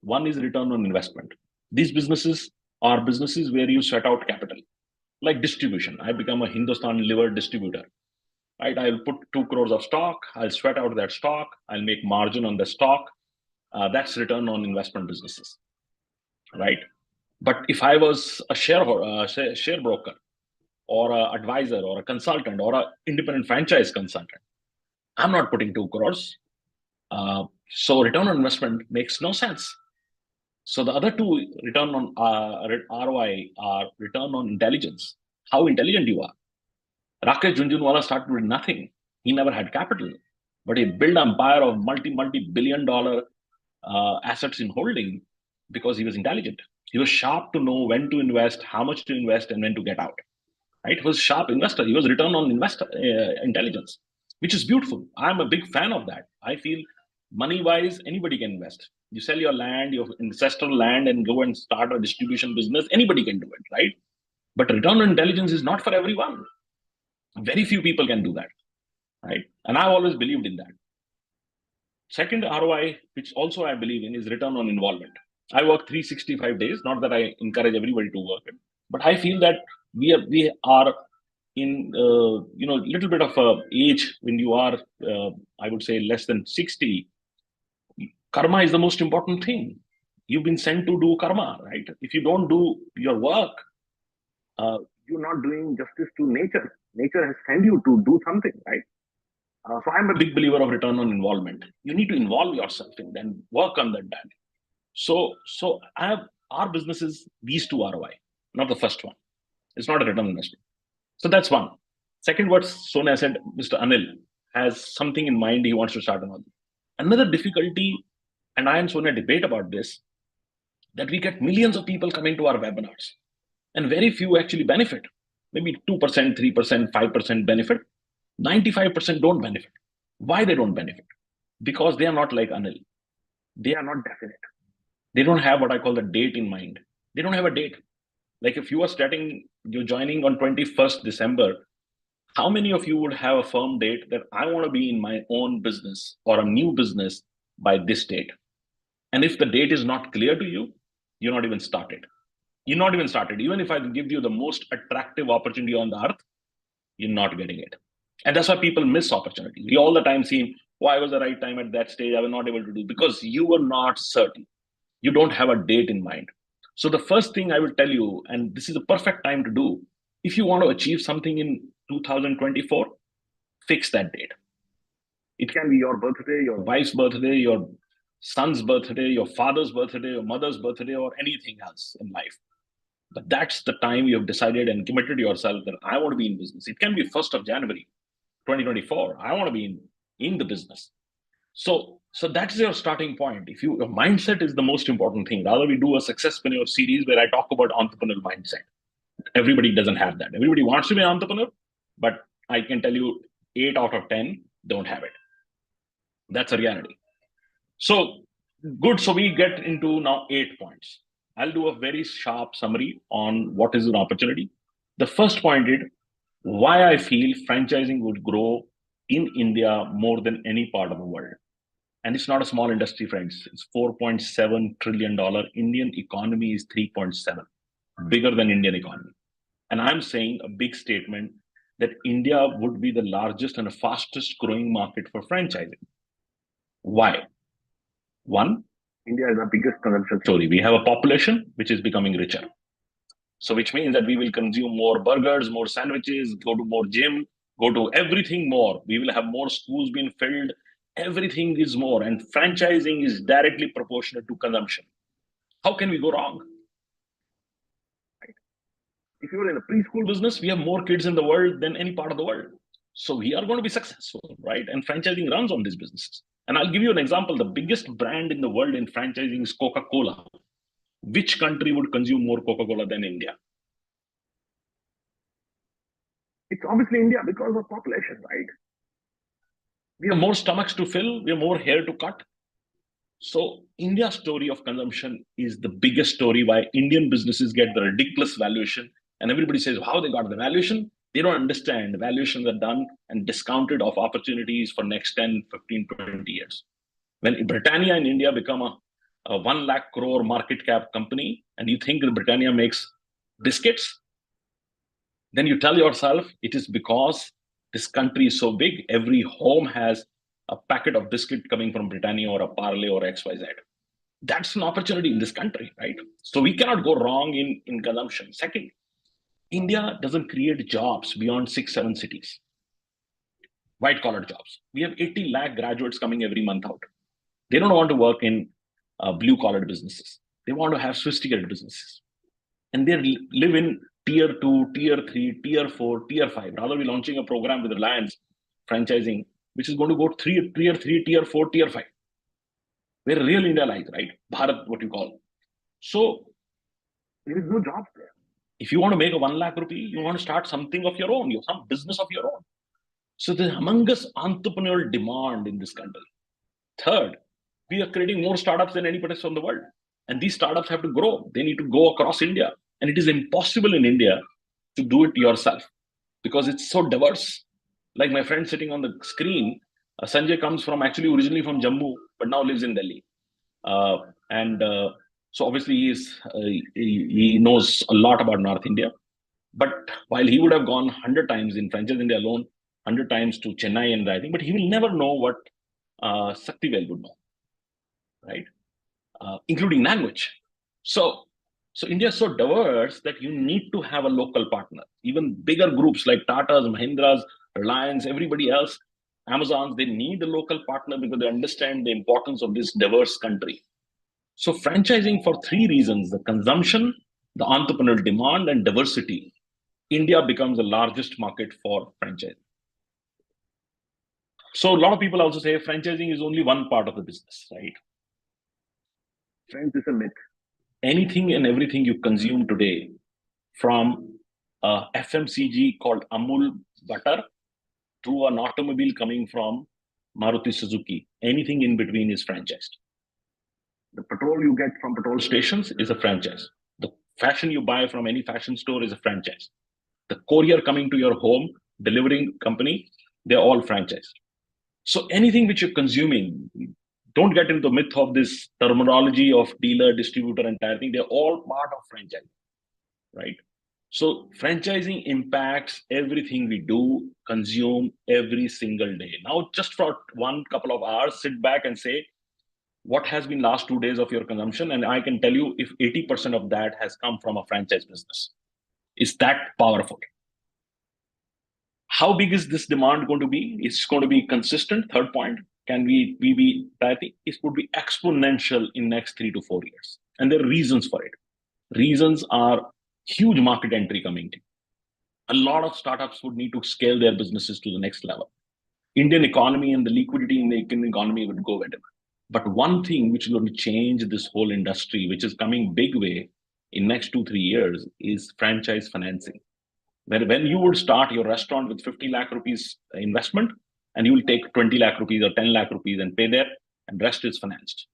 One is return on investment. These businesses are businesses where you set out capital, like distribution. I become a Hindustan liver distributor. Right, I'll put 2 crores of stock, I'll sweat out that stock, I'll make margin on the stock. That's return on investment businesses, right? But if I was a share broker, or an advisor, or a consultant, or an independent franchise consultant, I'm not putting 2 crores. So return on investment makes no sense. So the other 2 return on ROI are return on intelligence. How intelligent you are. Rakesh Jhunjhunwala started with nothing. He never had capital, but he built an empire of multi-billion-dollar assets in holding because he was intelligent. He was sharp to know when to invest, how much to invest, and when to get out. Right? He was a sharp investor. He was return on intelligence, which is beautiful. I'm a big fan of that. I feel money-wise, anybody can invest. You sell your land, your ancestral land, and go and start a distribution business. Anybody can do it, right? But return on intelligence is not for everyone. Very few people can do that, right? And I've always believed in that. Second ROI, which also I believe in, is return on involvement. I work 365 days, not that I encourage everybody to work it, but I feel that we are in little bit of a age when you are I would say less than 60. Karma is the most important thing. You've been sent to do karma, right? If you don't do your work, you're not doing justice to nature. Nature has sent you to do something, right? So I'm a big believer of return on involvement. You need to involve yourself in then work on that. So our business is these two ROI, not the first one. It's not a return on investment. So that's one. Second, what Sonia said, Mr. Anil has something in mind he wants to start another. Another difficulty, and I and Sonia debate about this, that we get millions of people coming to our webinars and very few actually benefit. Maybe 2%, 3%, 5% benefit. 95% don't benefit. Why they don't benefit? Because they are not like Anil. They are not definite. They don't have what I call the date in mind. They don't have a date. Like if you are you're joining on 21st December, how many of you would have a firm date that I want to be in my own business or a new business by this date? And if the date is not clear to you, you're not even started. You're not even started. Even if I give you the most attractive opportunity on the earth, you're not getting it. And that's why people miss opportunities. We all the time see, why was the right time at that stage? I was not able to do, because you were not certain. You don't have a date in mind. So the first thing I will tell you, and this is the perfect time to do, if you want to achieve something in 2024, fix that date. It can be your birthday, your wife's birthday, your son's birthday, your father's birthday, your mother's birthday, or anything else in life. But that's the time you have decided and committed yourself that I want to be in business. It can be 1st of January, 2024. I want to be in the business. So that's your starting point. If your mindset is the most important thing. Rather, we do a Successpreneur series where I talk about entrepreneurial mindset. Everybody doesn't have that. Everybody wants to be an entrepreneur, but I can tell you 8 out of 10 don't have it. That's a reality. So good. So we get into now 8 points. I'll do a very sharp summary on what is an opportunity. The first point is why I feel franchising would grow in India more than any part of the world. And it's not a small industry, friends. It's $4.7 trillion. Indian economy is 3.7, bigger than Indian economy. And I'm saying a big statement that India would be the largest and the fastest growing market for franchising. Why? One, India is the biggest consumption story. We have a population which is becoming richer. So which means that we will consume more burgers, more sandwiches, go to more gym, go to everything more. We will have more schools being filled. Everything is more. And franchising is directly proportional to consumption. How can we go wrong? Right? If you're in a preschool business, we have more kids in the world than any part of the world. So we are going to be successful, right? And franchising runs on these businesses. And I'll give you an example. The biggest brand in the world in franchising is Coca-Cola. Which country would consume more Coca-Cola than India? It's obviously India because of population, right? We have more stomachs to fill, we have more hair to cut. So India's story of consumption is the biggest story why Indian businesses get the ridiculous valuation. And everybody says how they got the valuation. They don't understand valuations are done and discounted of opportunities for next 10, 15, 20 years. When Britannia in India become a 1 lakh crore market cap company, and you think that Britannia makes biscuits, then you tell yourself it is because this country is so big, every home has a packet of biscuit coming from Britannia or a Parle or XYZ. That's an opportunity in this country, right? So we cannot go wrong in consumption. Second, India doesn't create jobs beyond 6-7 cities. White collar jobs. We have 80 lakh graduates coming every month out. They don't want to work in blue collar businesses. They want to have sophisticated businesses. And they live in tier 2, tier 3, tier 4, tier 5. Rather, we're launching a program with Reliance franchising, which is going to go tier 3, tier 4, tier 5. Where real India lies, right? Bharat, what you call. So there is no jobs there. If you want to make a 1 lakh rupee, you want to start something of your own, some business of your own. So there's humongous entrepreneurial demand in this country. Third, we are creating more startups than anybody else in the world. And these startups have to grow. They need to go across India. And it is impossible in India to do it yourself because it's so diverse. Like my friend sitting on the screen, Sanjay comes from actually originally from Jammu, but now lives in Delhi. And so obviously he knows a lot about North India. But while he would have gone 100 times in Franchise India alone, 100 times to Chennai and writing, but he will never know what 𝐸𝐶𝐞𝐳𝐿 would know, right? Including language. So India is so diverse that you need to have a local partner. Even bigger groups like Tatas, Mahindras, Reliance, everybody else, Amazons, they need a local partner because they understand the importance of this diverse country. So franchising for three reasons: the consumption, the entrepreneurial demand, and diversity. India becomes the largest market for franchising. So a lot of people also say franchising is only one part of the business, right? Friends, it's a myth. Anything and everything you consume today, from a FMCG called Amul butter to an automobile coming from Maruti Suzuki, anything in between is franchised. The petrol you get from petrol stations is a franchise. The fashion you buy from any fashion store is a franchise. The courier coming to your home, delivering company, they're all franchised. So anything which you're consuming, don't get into the myth of this terminology of dealer, distributor, entire thing. They're all part of franchising, right? So franchising impacts everything we do, consume every single day. Now, just for one couple of hours, sit back and say, what has been last 2 days of your consumption? And I can tell you if 80% of that has come from a franchise business. It's that powerful. How big is this demand going to be? It's going to be consistent. Third point, can we be, I think it would be exponential in next 3 to 4 years. And there are reasons for it. Reasons are huge market entry coming in. A lot of startups would need to scale their businesses to the next level. Indian economy and the liquidity in the Indian economy would go whatever. But one thing which is going to change this whole industry, which is coming big way in next 2-3 years, is franchise financing. When you would start your restaurant with 50 lakh rupees investment, and you will take 20 lakh rupees or 10 lakh rupees and pay there, and rest is financed.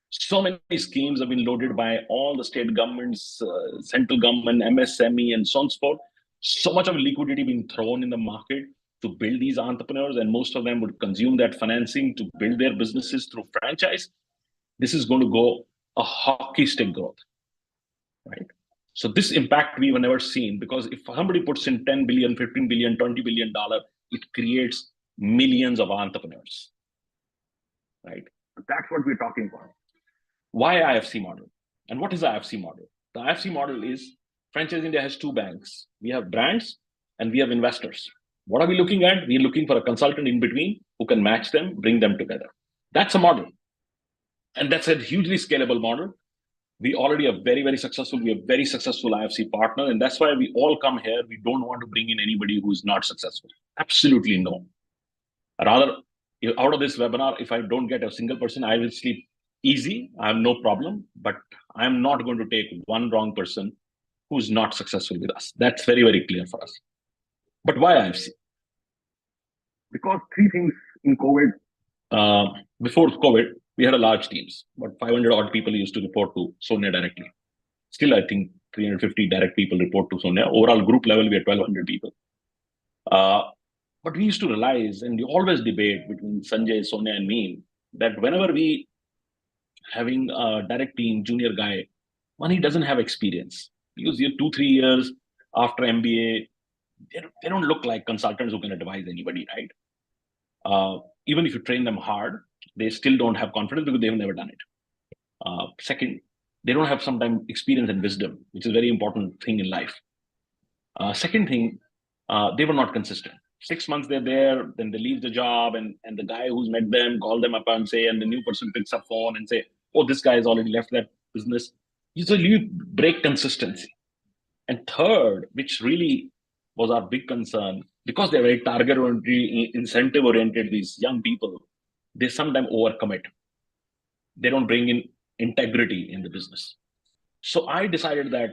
So many schemes have been loaded by all the state governments, central government, MSME, and so on and so forth. So much of liquidity being thrown in the market to build these entrepreneurs, and most of them would consume that financing to build their businesses through franchise. This is going to go a hockey stick growth, right? So this impact we've never seen, because if somebody puts in 10 billion, 15 billion, $20 billion, it creates millions of entrepreneurs, right? That's what we're talking about. Why IFC model? And what is the IFC model? The IFC model is Franchise India has two banks. We have brands and we have investors. What are we looking at? We're looking for a consultant in between who can match them, bring them together. That's a model. And that's a hugely scalable model. We already are very, very successful. We are very successful IFC partner. And that's why we all come here. We don't want to bring in anybody who's not successful. Absolutely no. Rather, out of this webinar, if I don't get a single person, I will sleep easy. I have no problem. But I'm not going to take one wrong person who's not successful with us. That's very, very clear for us. But why IFC? Because three things in COVID. Before COVID, we had a large teams, but 500 odd people used to report to Sonia directly. Still, I think 350 direct people report to Sonia. Overall group level, we had 1,200 people. But we used to realize, and we always debate between Sanjay, Sonia, and me, that whenever we having a direct team, junior guy, one, he doesn't have experience. Because you're 2-3 years after MBA, they don't look like consultants who can advise anybody, right? Even if you train them hard, they still don't have confidence because they've never done it. Second, they don't have sometimes experience and wisdom, which is a very important thing in life. Second thing, they were not consistent. 6 months they're there, then they leave the job, and the guy who's met them call them up and say, and the new person picks up phone and say, oh, this guy has already left that business. So you break consistency. And third, which really was our big concern, because they're very target-oriented, incentive-oriented, these young people, they sometimes overcommit. They don't bring in integrity in the business. So I decided that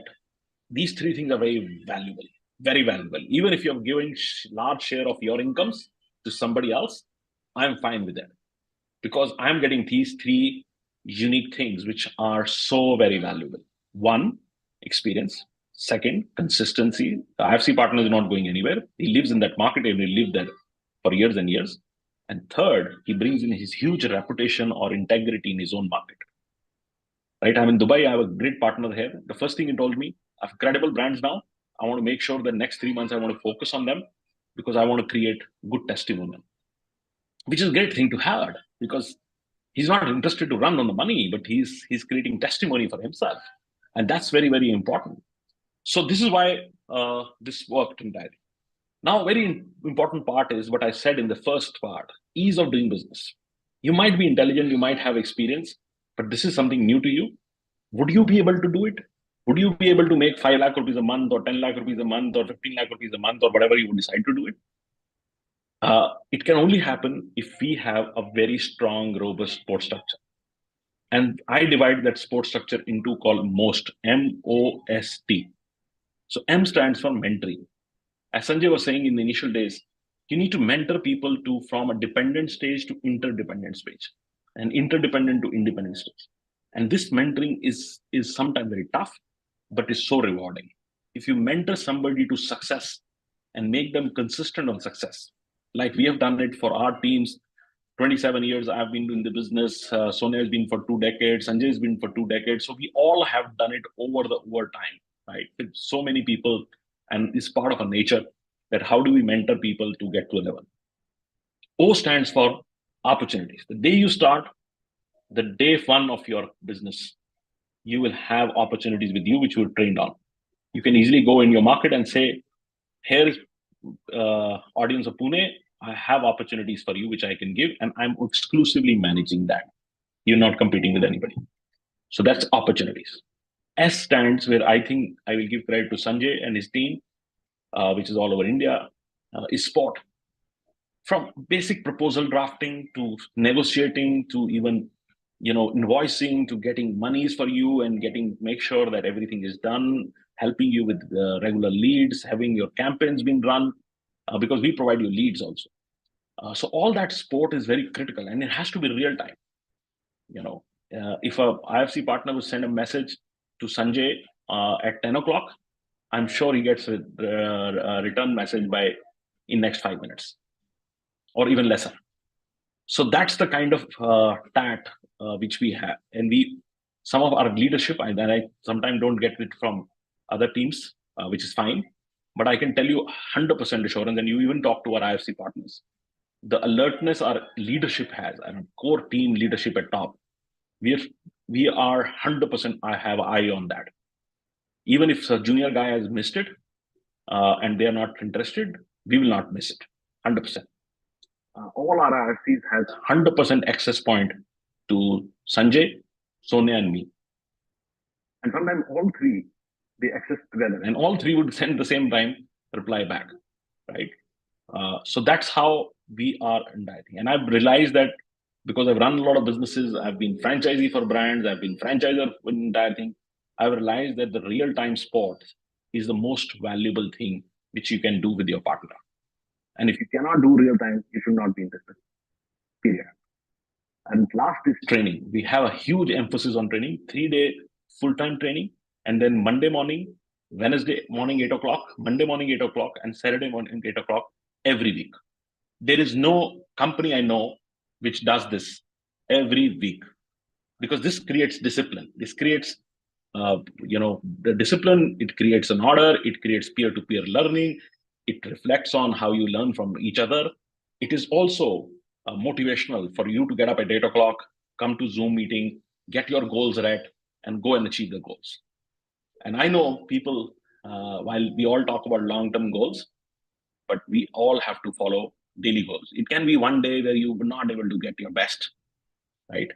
these three things are very valuable, very valuable. Even if you're giving large share of your incomes to somebody else, I'm fine with that. Because I'm getting these three unique things which are so very valuable. One, experience. Second, consistency. The IFC partner is not going anywhere. He lives in that market and he lived there for years and years. And third, he brings in his huge reputation or integrity in his own market. Right? I'm in Dubai. I have a great partner here. The first thing he told me, I have credible brands now. I want to make sure that next 3 months I want to focus on them because I want to create good testimonial, which is a great thing to have because he's not interested to run on the money, but he's creating testimony for himself. And that's very, very important. So this is why this worked entirely. Now, a very important part is what I said in the first part, ease of doing business. You might be intelligent, you might have experience, but this is something new to you. Would you be able to do it? Would you be able to make 5 lakh rupees a month or 10 lakh rupees a month or 15 lakh rupees a month or whatever you would decide to do it? It can only happen if we have a very strong, robust support structure. And I divide that support structure into called MOST, M-O-S-T. So M stands for mentoring. As Sanjay was saying in the initial days, you need to mentor people from a dependent stage to interdependent stage and interdependent to independent stage. And this mentoring is sometimes very tough, but is so rewarding. If you mentor somebody to success and make them consistent on success, like we have done it for our teams, 27 years I've been doing the business, Sonia has been for 2 decades, Sanjay has been for 2 decades. So we all have done it over time, right? With so many people, and it's part of our nature that how do we mentor people to get to a level. O stands for opportunities. The day you start, the day 1 of your business, you will have opportunities with you, which you're trained on. You can easily go in your market and say, here, audience of Pune, I have opportunities for you, which I can give, and I'm exclusively managing that. You're not competing with anybody. So that's opportunities. S stands where I think I will give credit to Sanjay and his team, which is all over India, is sport. From basic proposal drafting to negotiating to even, invoicing to getting monies for you and make sure that everything is done, helping you with regular leads, having your campaigns being run, because we provide you leads also. So all that support is very critical and it has to be real time. If a IFC partner will send a message to Sanjay at 10 o'clock, I'm sure he gets a return message in next 5 minutes or even lesser. So that's the kind of TAT which we have. And some of our leadership, I sometimes don't get it from other teams, which is fine. But I can tell you 100% assurance, and you even talk to our IFC partners. The alertness our leadership has, and core team leadership at top, we are 100%. I have an eye on that. Even if a junior guy has missed it and they are not interested, we will not miss it. 100%. All our IFCs has 100% access point to Sanjay, Sonia, and me. And sometimes all 3 they access together, and all 3 would send the same time reply back, right? So that's how we are indirecting. And I've realized that because I've run a lot of businesses, I've been franchisee for brands, I've been franchisor for the entire thing. I've realized that the real-time support is the most valuable thing which you can do with your partner. And if you cannot do real-time, you should not be interested, period. And last is training. We have a huge emphasis on training, 3-day full-time training, and then Monday morning, Wednesday morning, 8 o'clock, Monday morning, 8 o'clock, and Saturday morning, 8 o'clock, every week. There is no company I know which does this every week, because this creates discipline. This creates, the discipline, it creates an order, it creates peer-to-peer learning, it reflects on how you learn from each other. It is also motivational for you to get up at 8 o'clock, come to Zoom meeting, get your goals right, and go and achieve the goals. And I know people, while we all talk about long-term goals, but we all have to follow daily goals. It can be one day where you were not able to get your best, right?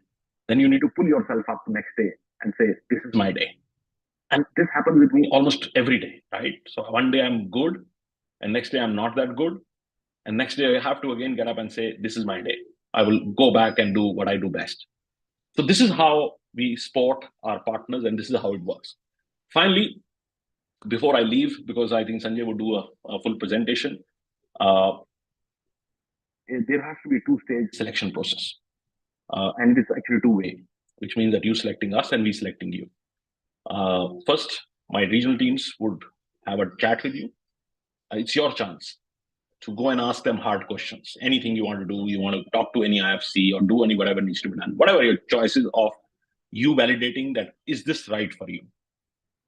Then you need to pull yourself up the next day and say, this is my day. And this happens with me almost every day, right? So one day I'm good, and next day I'm not that good. And next day I have to again get up and say, this is my day. I will go back and do what I do best. So this is how we support our partners, and this is how it works. Finally, before I leave, because I think Sanjay will do a full presentation, there has to be a 2-stage selection process. And it's actually 2-way, which means that you selecting us and we selecting you. First, My regional teams would have a chat with you. It's your chance to go and ask them hard questions. Anything you want to do, you want to talk to any IFC or do any whatever needs to be done, whatever your choices of you validating that, is this right for you?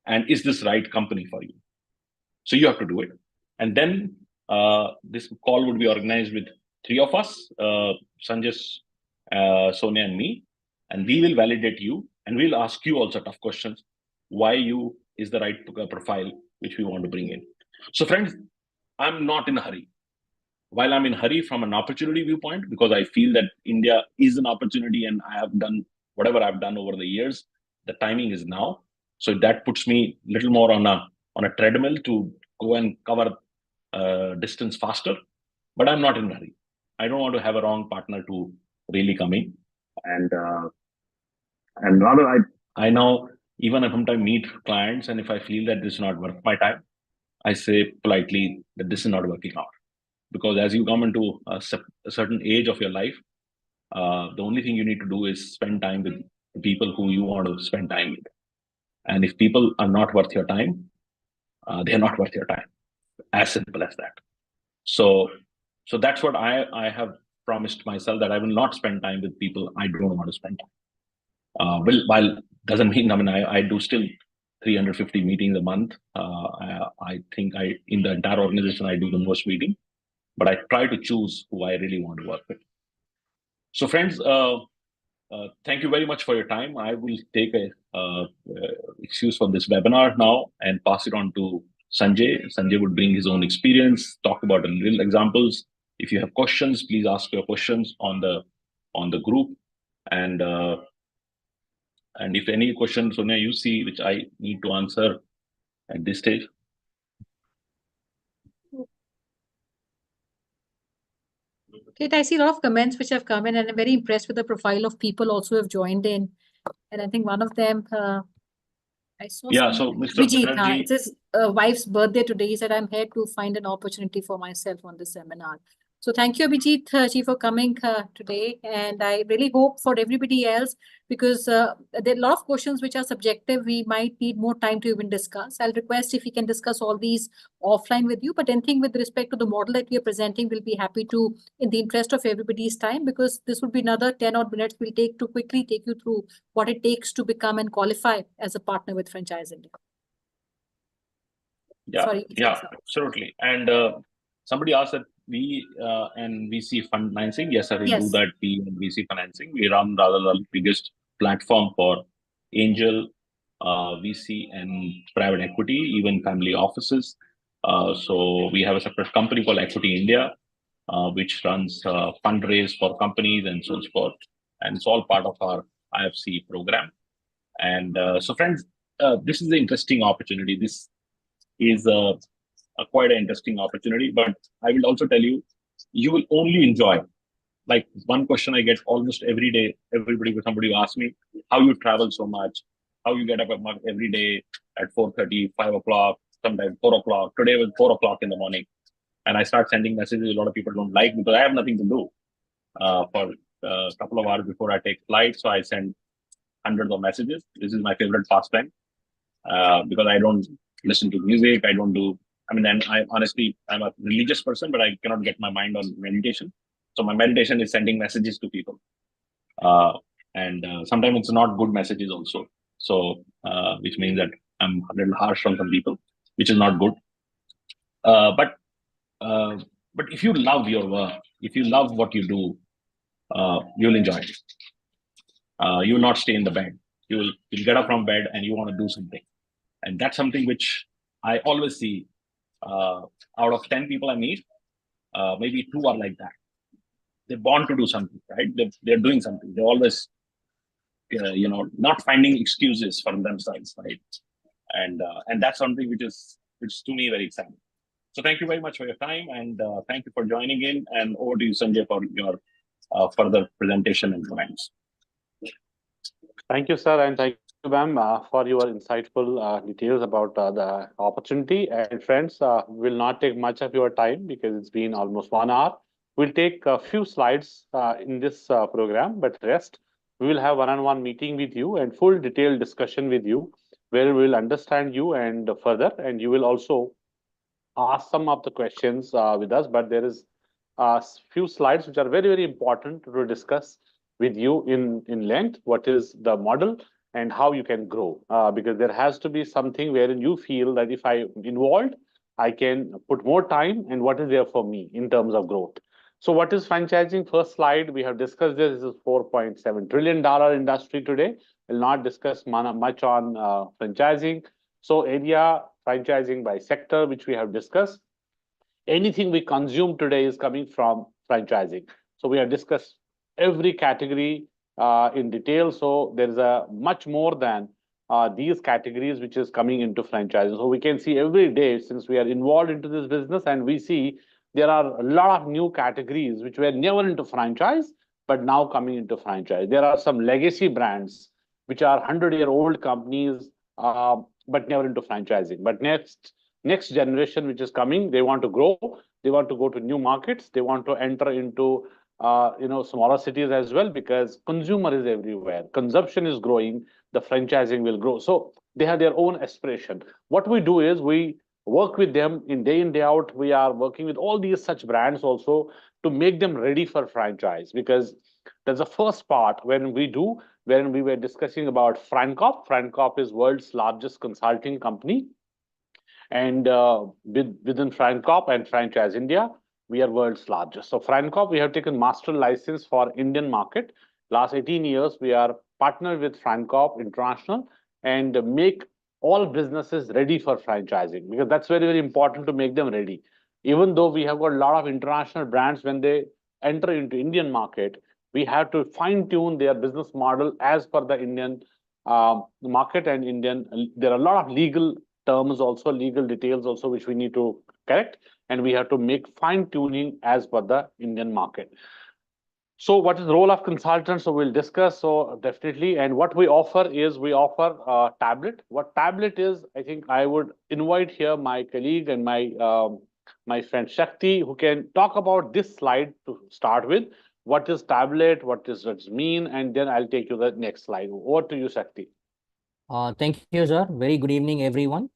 And is this right company for you? So you have to do it. And then this call would be organized with three of us, Sanjay, Sonia and me, and we will validate you and we'll ask you also tough questions, why you is the right profile which we want to bring in. So friends, I'm not in a hurry. While I'm in a hurry from an opportunity viewpoint, because I feel that India is an opportunity and I have done whatever I've done over the years, the timing is now. So that puts me a little more on a treadmill to go and cover distance faster, but I'm not in a hurry. I don't want to have a wrong partner to really come in. And rather, I now, even if sometimes meet clients and if I feel that this is not worth my time, I say politely that this is not working out. Because as you come into a certain age of your life, the only thing you need to do is spend time with the people who you want to spend time with. And if people are not worth your time, they're not worth your time. As simple as that. So that's what I have promised myself, that I will not spend time with people I don't want to spend time. While doesn't mean, I do still 350 meetings a month. I think in the entire organization, I do the most meeting. But I try to choose who I really want to work with. So friends, thank you very much for your time. I will take a excuse for this webinar now and pass it on to Sanjay. Sanjay would bring his own experience, talk about real examples. If you have questions, please ask your questions on the group. And if any questions, Sonia, you see which I need to answer at this stage. Great. I see a lot of comments which have come in, and I'm very impressed with the profile of people also who have joined in. And I think one of them, I saw. Yeah, so Mr. Vijit, it's his wife's birthday today. He said, I'm here to find an opportunity for myself on this seminar. So thank you, Abhijit ji, for coming today. And I really hope for everybody else, because there are a lot of questions which are subjective. We might need more time to even discuss. I'll request if we can discuss all these offline with you. But anything with respect to the model that we are presenting, we'll be happy to, in the interest of everybody's time, because this would be another 10 odd minutes we'll take to quickly take you through what it takes to become and qualify as a partner with Franchise India. Yeah, sorry, yeah, absolutely. And somebody asked that we and VC financing. Yes, sir, we do that. P and VC financing. We run rather the biggest platform for angel, VC, and private equity, even family offices. So we have a separate company called Equity India, which runs fundraise for companies and so forth. And it's all part of our IFC program. And so, friends, this is an interesting opportunity. This is quite an interesting opportunity, but I will also tell you, you will only enjoy. Like one question I get almost every day, somebody asks me, how you travel so much, how you get up every day at 4:30, 5 o'clock, sometimes 4 o'clock. Today was 4 o'clock in the morning. And I start sending messages. A lot of people don't like me, because I have nothing to do for a couple of hours before I take flight. So I send hundreds of messages. This is my favorite pastime, because I don't listen to music. I don't do, I'm a religious person, but I cannot get my mind on meditation. So my meditation is sending messages to people. And sometimes it's not good messages also. So, which means that I'm a little harsh on some people, which is not good. But if you love your work, if you love what you do, you'll enjoy it. You will not stay in the bed. You'll get up from bed and you want to do something. And that's something which I always see. Out of 10 people I meet, maybe 2 are like that. They're born to do something, right? They're doing something. They're always, not finding excuses for themselves, right? And that's something which is to me very exciting. So thank you very much for your time, and thank you for joining in. And over to you, Sanjay, for your further presentation and comments. Thank you, sir, and thank you, ma'am, for your insightful details about the opportunity. And friends, will not take much of your time because it's been almost 1 hour. We'll take a few slides in this program, but rest, we will have one-on-one meeting with you and full detailed discussion with you where we will understand you and further, and you will also ask some of the questions with us. But there is a few slides which are very, very important to discuss with you in length. What is the model and how you can grow? Because there has to be something wherein you feel that if I involved, I can put more time, and what is there for me in terms of growth. So what is franchising? First slide, we have discussed this. This is $4.7 trillion industry today. We'll not discuss much on franchising. So area franchising by sector, which we have discussed. Anything we consume today is coming from franchising. So we have discussed every category in detail. So there is a much more than these categories which is coming into franchising. So we can see every day, since we are involved into this business, and we see there are a lot of new categories which were never into franchise, but now coming into franchise. There are some legacy brands which are 100-year-old companies, but never into franchising. But next generation which is coming, they want to grow, they want to go to new markets, they want to enter into smaller cities as well, because consumer is everywhere, consumption is growing, the franchising will grow. So they have their own aspiration. What we do is we work with them in day out. We are working with all these such brands also to make them ready for franchise, because that's the first part when we were discussing about Francop. Francop is world's largest consulting company, and within Francop and Franchise India, we are world's largest. So Francop, we have taken master license for Indian market. Last 18 years, we are partnered with Francop International and make all businesses ready for franchising, because that's very, very important to make them ready. Even though we have got a lot of international brands, when they enter into Indian market, we have to fine tune their business model as per the Indian market and Indian. There are a lot of legal terms also, legal details also, which we need to correct, and we have to make fine tuning as per the Indian market. So what is the role of consultants? So we'll discuss, so definitely. And what we offer is, we offer a tablet. What tablet is, I think I would invite here my colleague and my friend Shakti, who can talk about this slide to start with. What is tablet? What does it mean? And then I'll take you to the next slide. Over to you, Shakti. Thank you, sir. Very good evening, everyone.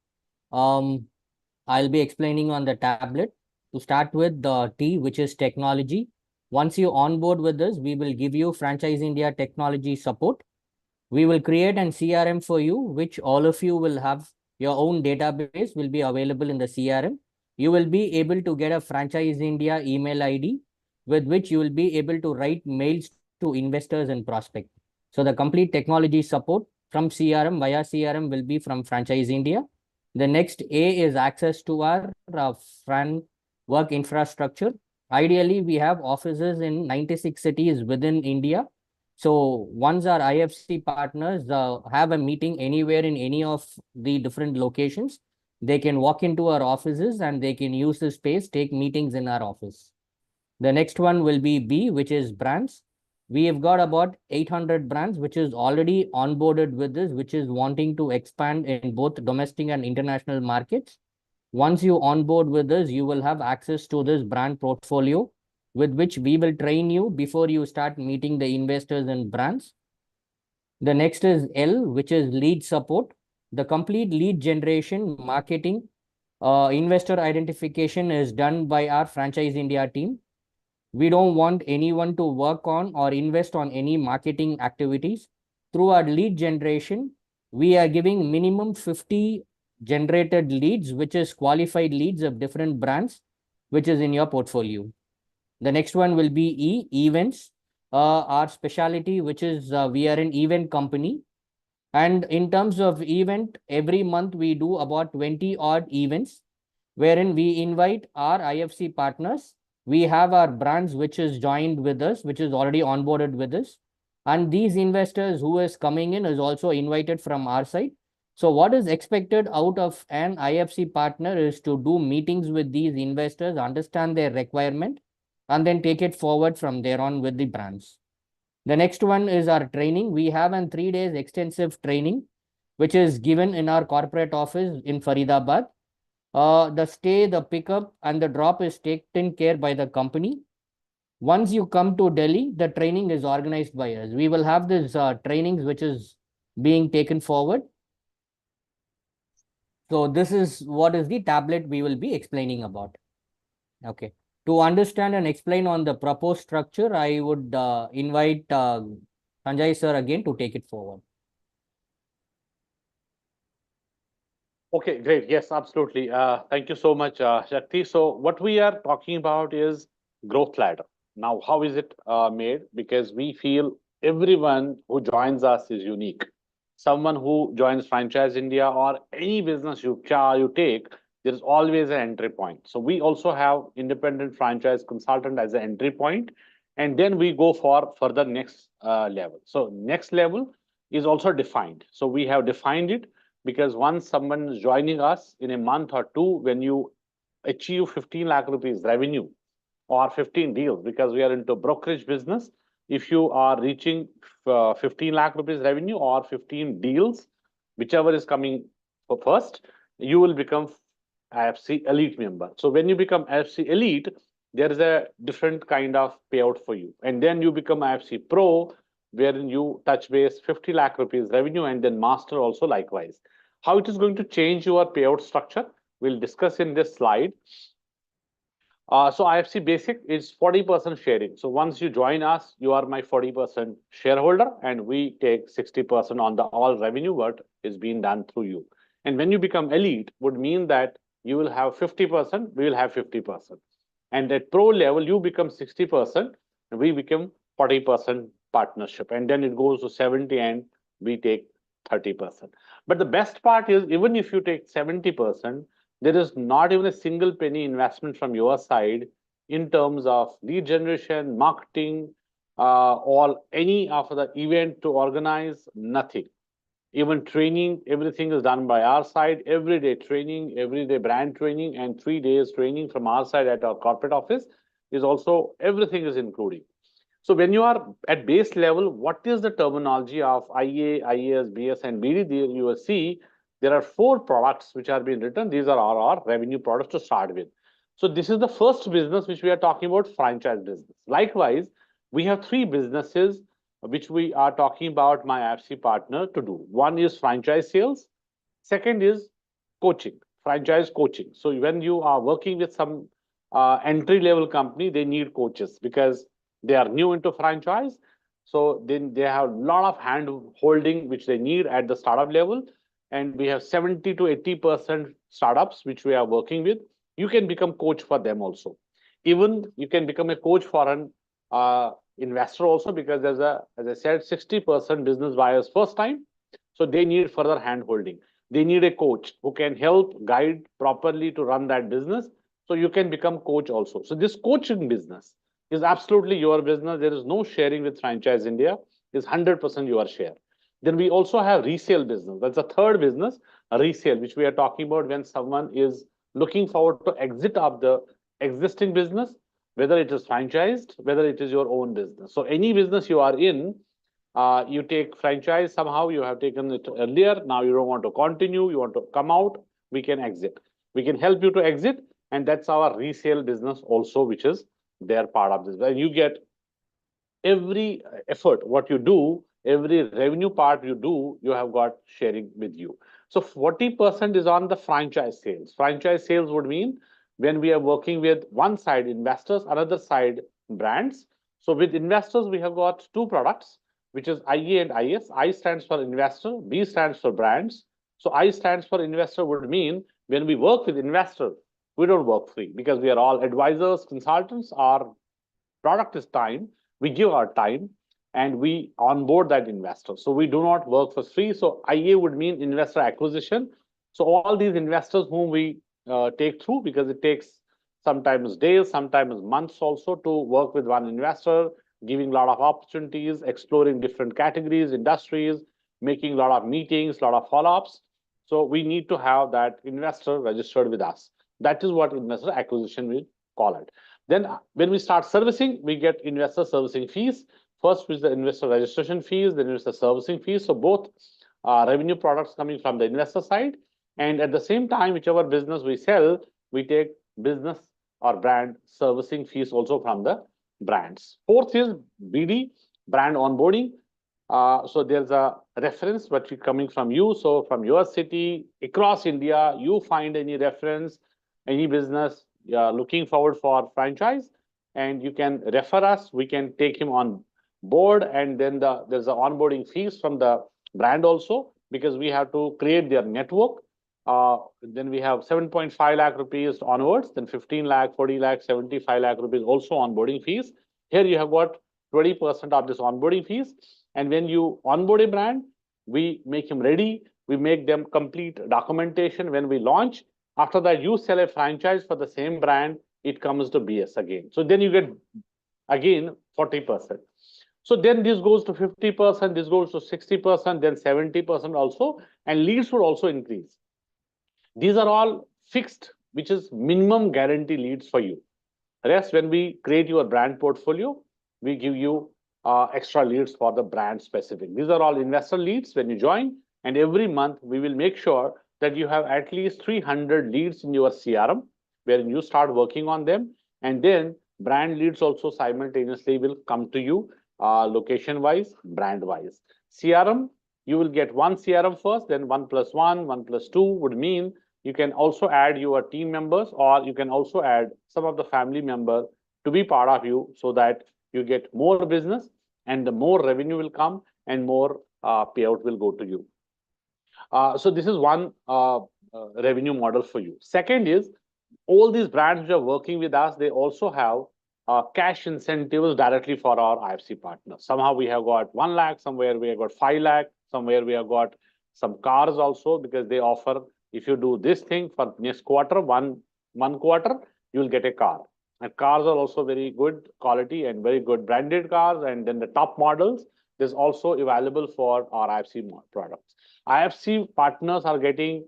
I'll be explaining on the tablet. To start with, the T, which is technology. Once you onboard with this, we will give you Franchise India technology support. We will create an CRM for you, which all of you will have your own database will be available in the CRM. You will be able to get a Franchise India email ID, with which you will be able to write mails to investors and prospects. So the complete technology support from CRM via CRM will be from Franchise India. The next A is access to our Fran work infrastructure. Ideally, we have offices in 96 cities within India. So once our IFC partners have a meeting anywhere in any of the different locations, they can walk into our offices and they can use the space, take meetings in our office. The next one will be B, which is brands. We have got about 800 brands, which is already onboarded with this, which is wanting to expand in both domestic and international markets. Once you onboard with this, you will have access to this brand portfolio, with which we will train you before you start meeting the investors and brands. The next is L, which is lead support. The complete lead generation, marketing, investor identification is done by our Franchise India team. We don't want anyone to work on or invest on any marketing activities. Through our lead generation, we are giving minimum 50 generated leads, which is qualified leads of different brands, which is in your portfolio. The next one will be E, events. Our specialty, which is we are an event company. And in terms of event, every month we do about 20 odd events, wherein we invite our IFC partners. We have our brands which is joined with us, which is already onboarded with us. And these investors who is coming in is also invited from our side. So what is expected out of an IFC partner is to do meetings with these investors, understand their requirement, and then take it forward from there on with the brands. The next one is our training. We have a 3 days extensive training, which is given in our corporate office in Faridabad. The stay, the pickup, and the drop is taken care by the company. Once you come to Delhi, the training is organized by us. We will have this trainings which is being taken forward. So this is what is the tablet we will be explaining about. Okay. To understand and explain on the proposed structure, I would invite Sanjay sir again to take it forward. Okay, great. Yes, absolutely. Thank you so much, Shakti. So what we are talking about is growth ladder. Now, how is it made? Because we feel everyone who joins us is unique. Someone who joins Franchise India or any business you take, there is always an entry point. So we also have independent franchise consultant as an entry point, and then we go for further next level. So next level is also defined. So we have defined it, because once someone is joining us in a month or two, when you achieve 15 lakh rupees revenue or 15 deals, because we are into brokerage business, if you are reaching 15 lakh rupees revenue or 15 deals, whichever is coming for first, you will become IFC Elite member. So when you become IFC Elite, there is a different kind of payout for you. And then you become IFC Pro, wherein you touch base 50 lakh rupees revenue, and then Master also likewise. How it is going to change your payout structure, we'll discuss in this slide. So IFC Basic is 40% sharing. So once you join us, you are my 40% shareholder, and we take 60% on the all revenue what is being done through you. And when you become Elite, would mean that you will have 50%, we will have 50%. And at Pro level, you become 60%, and we become 40% partnership. And then it goes to 70, and we take 30%. But the best part is, even if you take 70%, there is not even a single penny investment from your side in terms of lead generation, marketing, or any of the event to organize, nothing. Even training, everything is done by our side. Everyday training, everyday brand training, and 3 days training from our side at our corporate office is also, everything is including. So when you are at base level, what is the terminology of IA, IAS, BS, and BD? There you will see there are 4 products which are being written. These are our revenue products to start with. So this is the first business which we are talking about, franchise business. Likewise, we have 3 businesses which we are talking about my IFC partner to do. One is franchise sales. Second is coaching, franchise coaching. So when you are working with some entry-level company, they need coaches because they are new into franchise. So then they have a lot of hand holding which they need at the startup level. And we have 70 to 80% startups which we are working with. You can become coach for them also. Even you can become a coach for an investor also, because there's a, as I said, 60% business buyers first time. So they need further hand holding. They need a coach who can help guide properly to run that business. So you can become coach also. So this coaching business is absolutely your business. There is no sharing with Franchise India. It's 100% your share. Then we also have resale business. That's a third business, a resale, which we are talking about when someone is looking forward to exit of the existing business, whether it is franchised, whether it is your own business. So any business you are in, you take franchise, somehow you have taken it earlier, now you don't want to continue, you want to come out, we can exit. We can help you to exit, and that's our resale business also, which is their part of this. And you get every effort, what you do, every revenue part you do, you have got sharing with you. So 40% is on the franchise sales. Franchise sales would mean when we are working with one side investors, another side brands. So with investors, we have got 2 products, which is IA and IS. I stands for investor, B stands for brands. So I stands for investor would mean when we work with investors, we don't work free because we are all advisors, consultants. Our product is time. We give our time and we onboard that investor. So we do not work for free. So IA would mean investor acquisition. So all these investors whom we take through, because it takes sometimes days, sometimes months also to work with one investor, giving a lot of opportunities, exploring different categories, industries, making a lot of meetings, a lot of follow-ups. So we need to have that investor registered with us. That is what investor acquisition we call it. Then when we start servicing, we get investor servicing fees. First is the investor registration fees, then investor servicing fees. So both revenue products coming from the investor side. And at the same time, whichever business we sell, we take business or brand servicing fees also from the brands. Fourth is BD, brand onboarding. So there's a reference which is coming from you. So from your city, across India, you find any reference, any business looking forward for franchise, and you can refer us. We can take him on board, and then there's the onboarding fees from the brand also, because we have to create their network. Then we have 7.5 lakh rupees onwards, then 15 lakh, 40 lakh, 75 lakh rupees also onboarding fees. Here you have got 20% of this onboarding fees. And when you onboard a brand, we make him ready. We make them complete documentation when we launch. After that, you sell a franchise for the same brand, it comes to BS again. So then you get again 40%. So then this goes to 50%, this goes to 60%, then 70% also, and leads would also increase. These are all fixed, which is minimum guarantee leads for you. Rest, when we create your brand portfolio, we give you extra leads for the brand specific. These are all investor leads when you join, and every month we will make sure that you have at least 300 leads in your CRM, where you start working on them, and then brand leads also simultaneously will come to you location wise, brand wise. CRM, you will get one CRM first, then 1 + 1, 1 + 2 would mean you can also add your team members, or you can also add some of the family members to be part of you, so that you get more business and the more revenue will come and more payout will go to you. So this is one revenue model for you. Second is, all these brands which are working with us, they also have cash incentives directly for our IFC partners. Somehow we have got 1 lakh, somewhere we have got 5 lakh, somewhere we have got some cars also, because they offer, if you do this thing for next quarter, one quarter, you will get a car. And cars are also very good quality and very good branded cars. And then the top models, there's also available for our IFC products. IFC partners are getting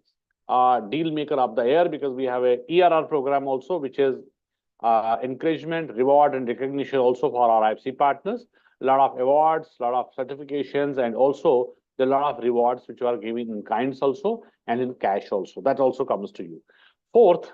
deal maker of the year, because we have a ERR program also, which is encouragement, reward, and recognition also for our IFC partners. A lot of awards, a lot of certifications, and also there are a lot of rewards which are given in kinds also and in cash also. That also comes to you. Fourth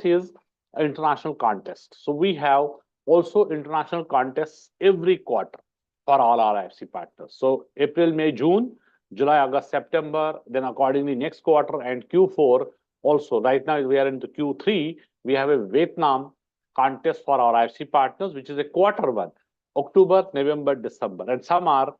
is international contest. So we have also international contests every quarter for all our IFC partners. So April, May, June, July, August, September, then accordingly next quarter and Q4 also. Right now we are into Q3. We have a Vietnam contest for our IFC partners, which is a quarter one, October, November, December. And some are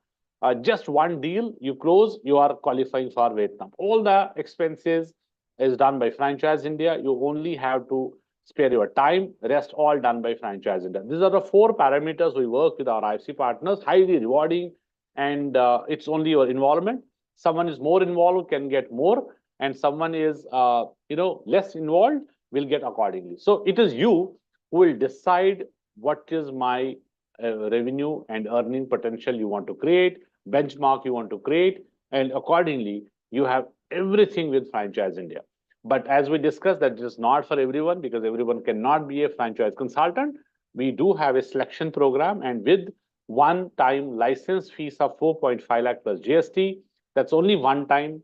just one deal you close, you are qualifying for Vietnam. All the expenses is done by Franchise India. You only have to spare your time, rest all done by Franchise India. These are the 4 parameters we work with our IFC partners, highly rewarding, and it's only your involvement. Someone is more involved can get more, and someone is less involved will get accordingly. So it is you who will decide what is my revenue and earning potential you want to create, benchmark you want to create, and accordingly you have everything with Franchise India. But as we discussed, that is not for everyone, because everyone cannot be a franchise consultant. We do have a selection program, and with one-time license fees of 4.5 lakh plus GST, that's only one time.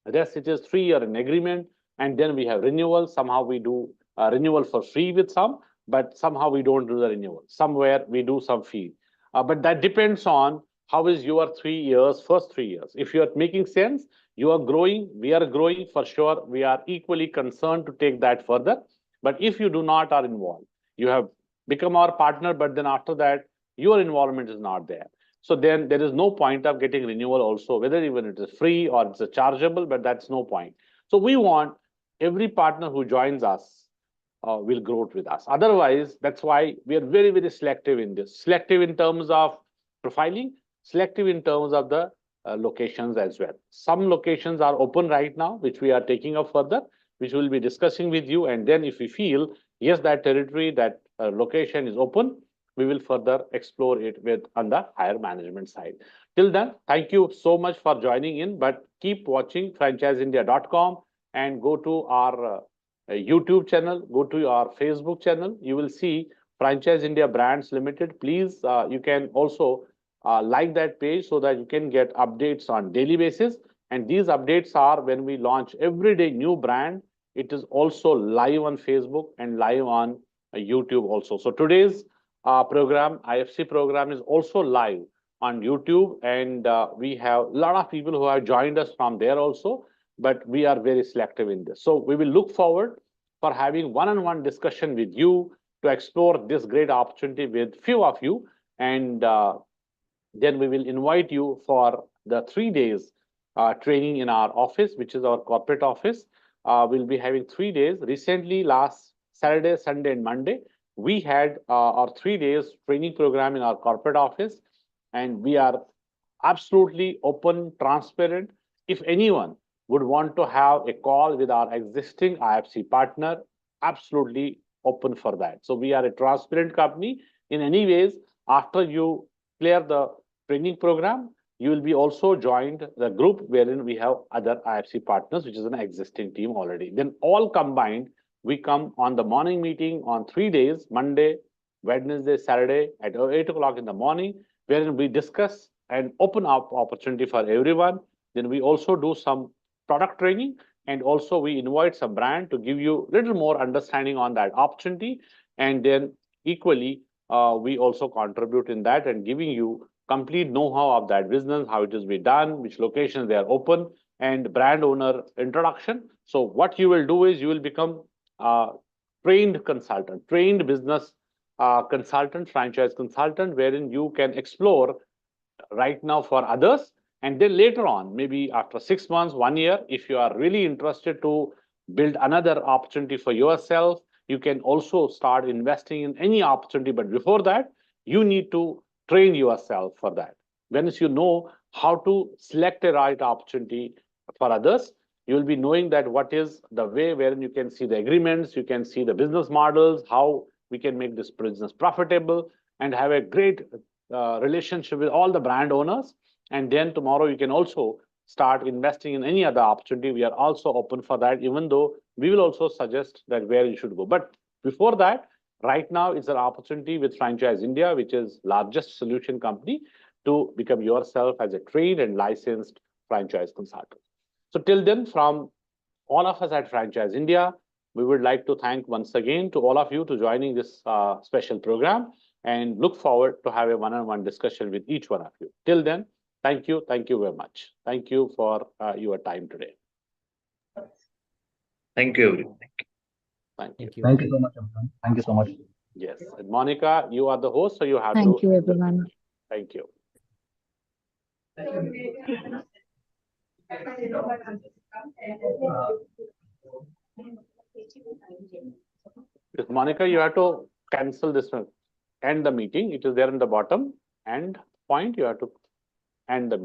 Rest it is 3-year in agreement, and then we have renewal. Somehow we do renewal for free with some, but somehow we don't do the renewal. Somewhere we do some fee. But that depends on how is your 3 years, first 3 years. If you are making sense, you are growing, we are growing, for sure, we are equally concerned to take that further. But if you do not are involved, you have become our partner, but then after that, your involvement is not there. So then there is no point of getting renewal also, whether even it is free or it's a chargeable, but that's no point. So we want every partner who joins us will grow with us. Otherwise, that's why we are very, very selective in this. Selective in terms of profiling, selective in terms of the locations as well. Some locations are open right now, which we are taking up further, which we'll be discussing with you. And then if we feel, yes, that territory, that location is open, we will further explore it with on the higher management side. Till then, thank you so much for joining in, but keep watching franchiseindia.com and go to our YouTube channel, go to our Facebook channel. You will see Franchise India Brands Limited. Please, you can also like that page so that you can get updates on daily basis. And these updates are when we launch every day new brand. It is also live on Facebook and live on YouTube also. So today's program, IFC program, is also live on YouTube, and we have a lot of people who have joined us from there also, but we are very selective in this. So we will look forward for having one-on-one discussion with you to explore this great opportunity with few of you, and then we will invite you for the 3 days training in our office, which is our corporate office. We'll be having 3 days. Recently, last Saturday, Sunday, and Monday, we had our 3 days training program in our corporate office, and we are absolutely open, transparent. If anyone would want to have a call with our existing IFC partner, absolutely open for that. So we are a transparent company. In any ways, after you clear the training program, you will be also joined the group wherein we have other IFC partners, which is an existing team already. Then all combined, we come on the morning meeting on 3 days, Monday, Wednesday, Saturday at 8 o'clock in the morning, wherein we discuss and open up opportunity for everyone. Then we also do some product training, and also we invite some brand to give you a little more understanding on that opportunity. And then equally, we also contribute in that and giving you complete know-how of that business, how it is be done, which locations they are open, and brand owner introduction. So what you will do is you will become a trained consultant, trained business consultant, franchise consultant, wherein you can explore right now for others. And then later on, maybe after 6 months, 1 year, if you are really interested to build another opportunity for yourself, you can also start investing in any opportunity. But before that, you need to train yourself for that. Once you know how to select a right opportunity for others, you will be knowing that what is the way wherein you can see the agreements, you can see the business models, how we can make this business profitable, and have a great relationship with all the brand owners. And then tomorrow you can also start investing in any other opportunity. We are also open for that, even though we will also suggest that where you should go. But before that, right now it's an opportunity with Franchise India, which is largest solution company, to become yourself as a trained and licensed franchise consultant. So till then, from all of us at Franchise India, we would like to thank once again to all of you to joining this special program, and look forward to have a one-on-one discussion with each one of you. Till then, thank you very much. Thank you for your time today. Thank you, everyone. Thank you. Thank you so much, everyone. Thank you so much. Yes, and Monica, you are the host, so you have to. Thank you, everyone. Thank you. With Monica, you have to cancel this one. End the meeting. It is there in the bottom. End point. You have to end the meeting.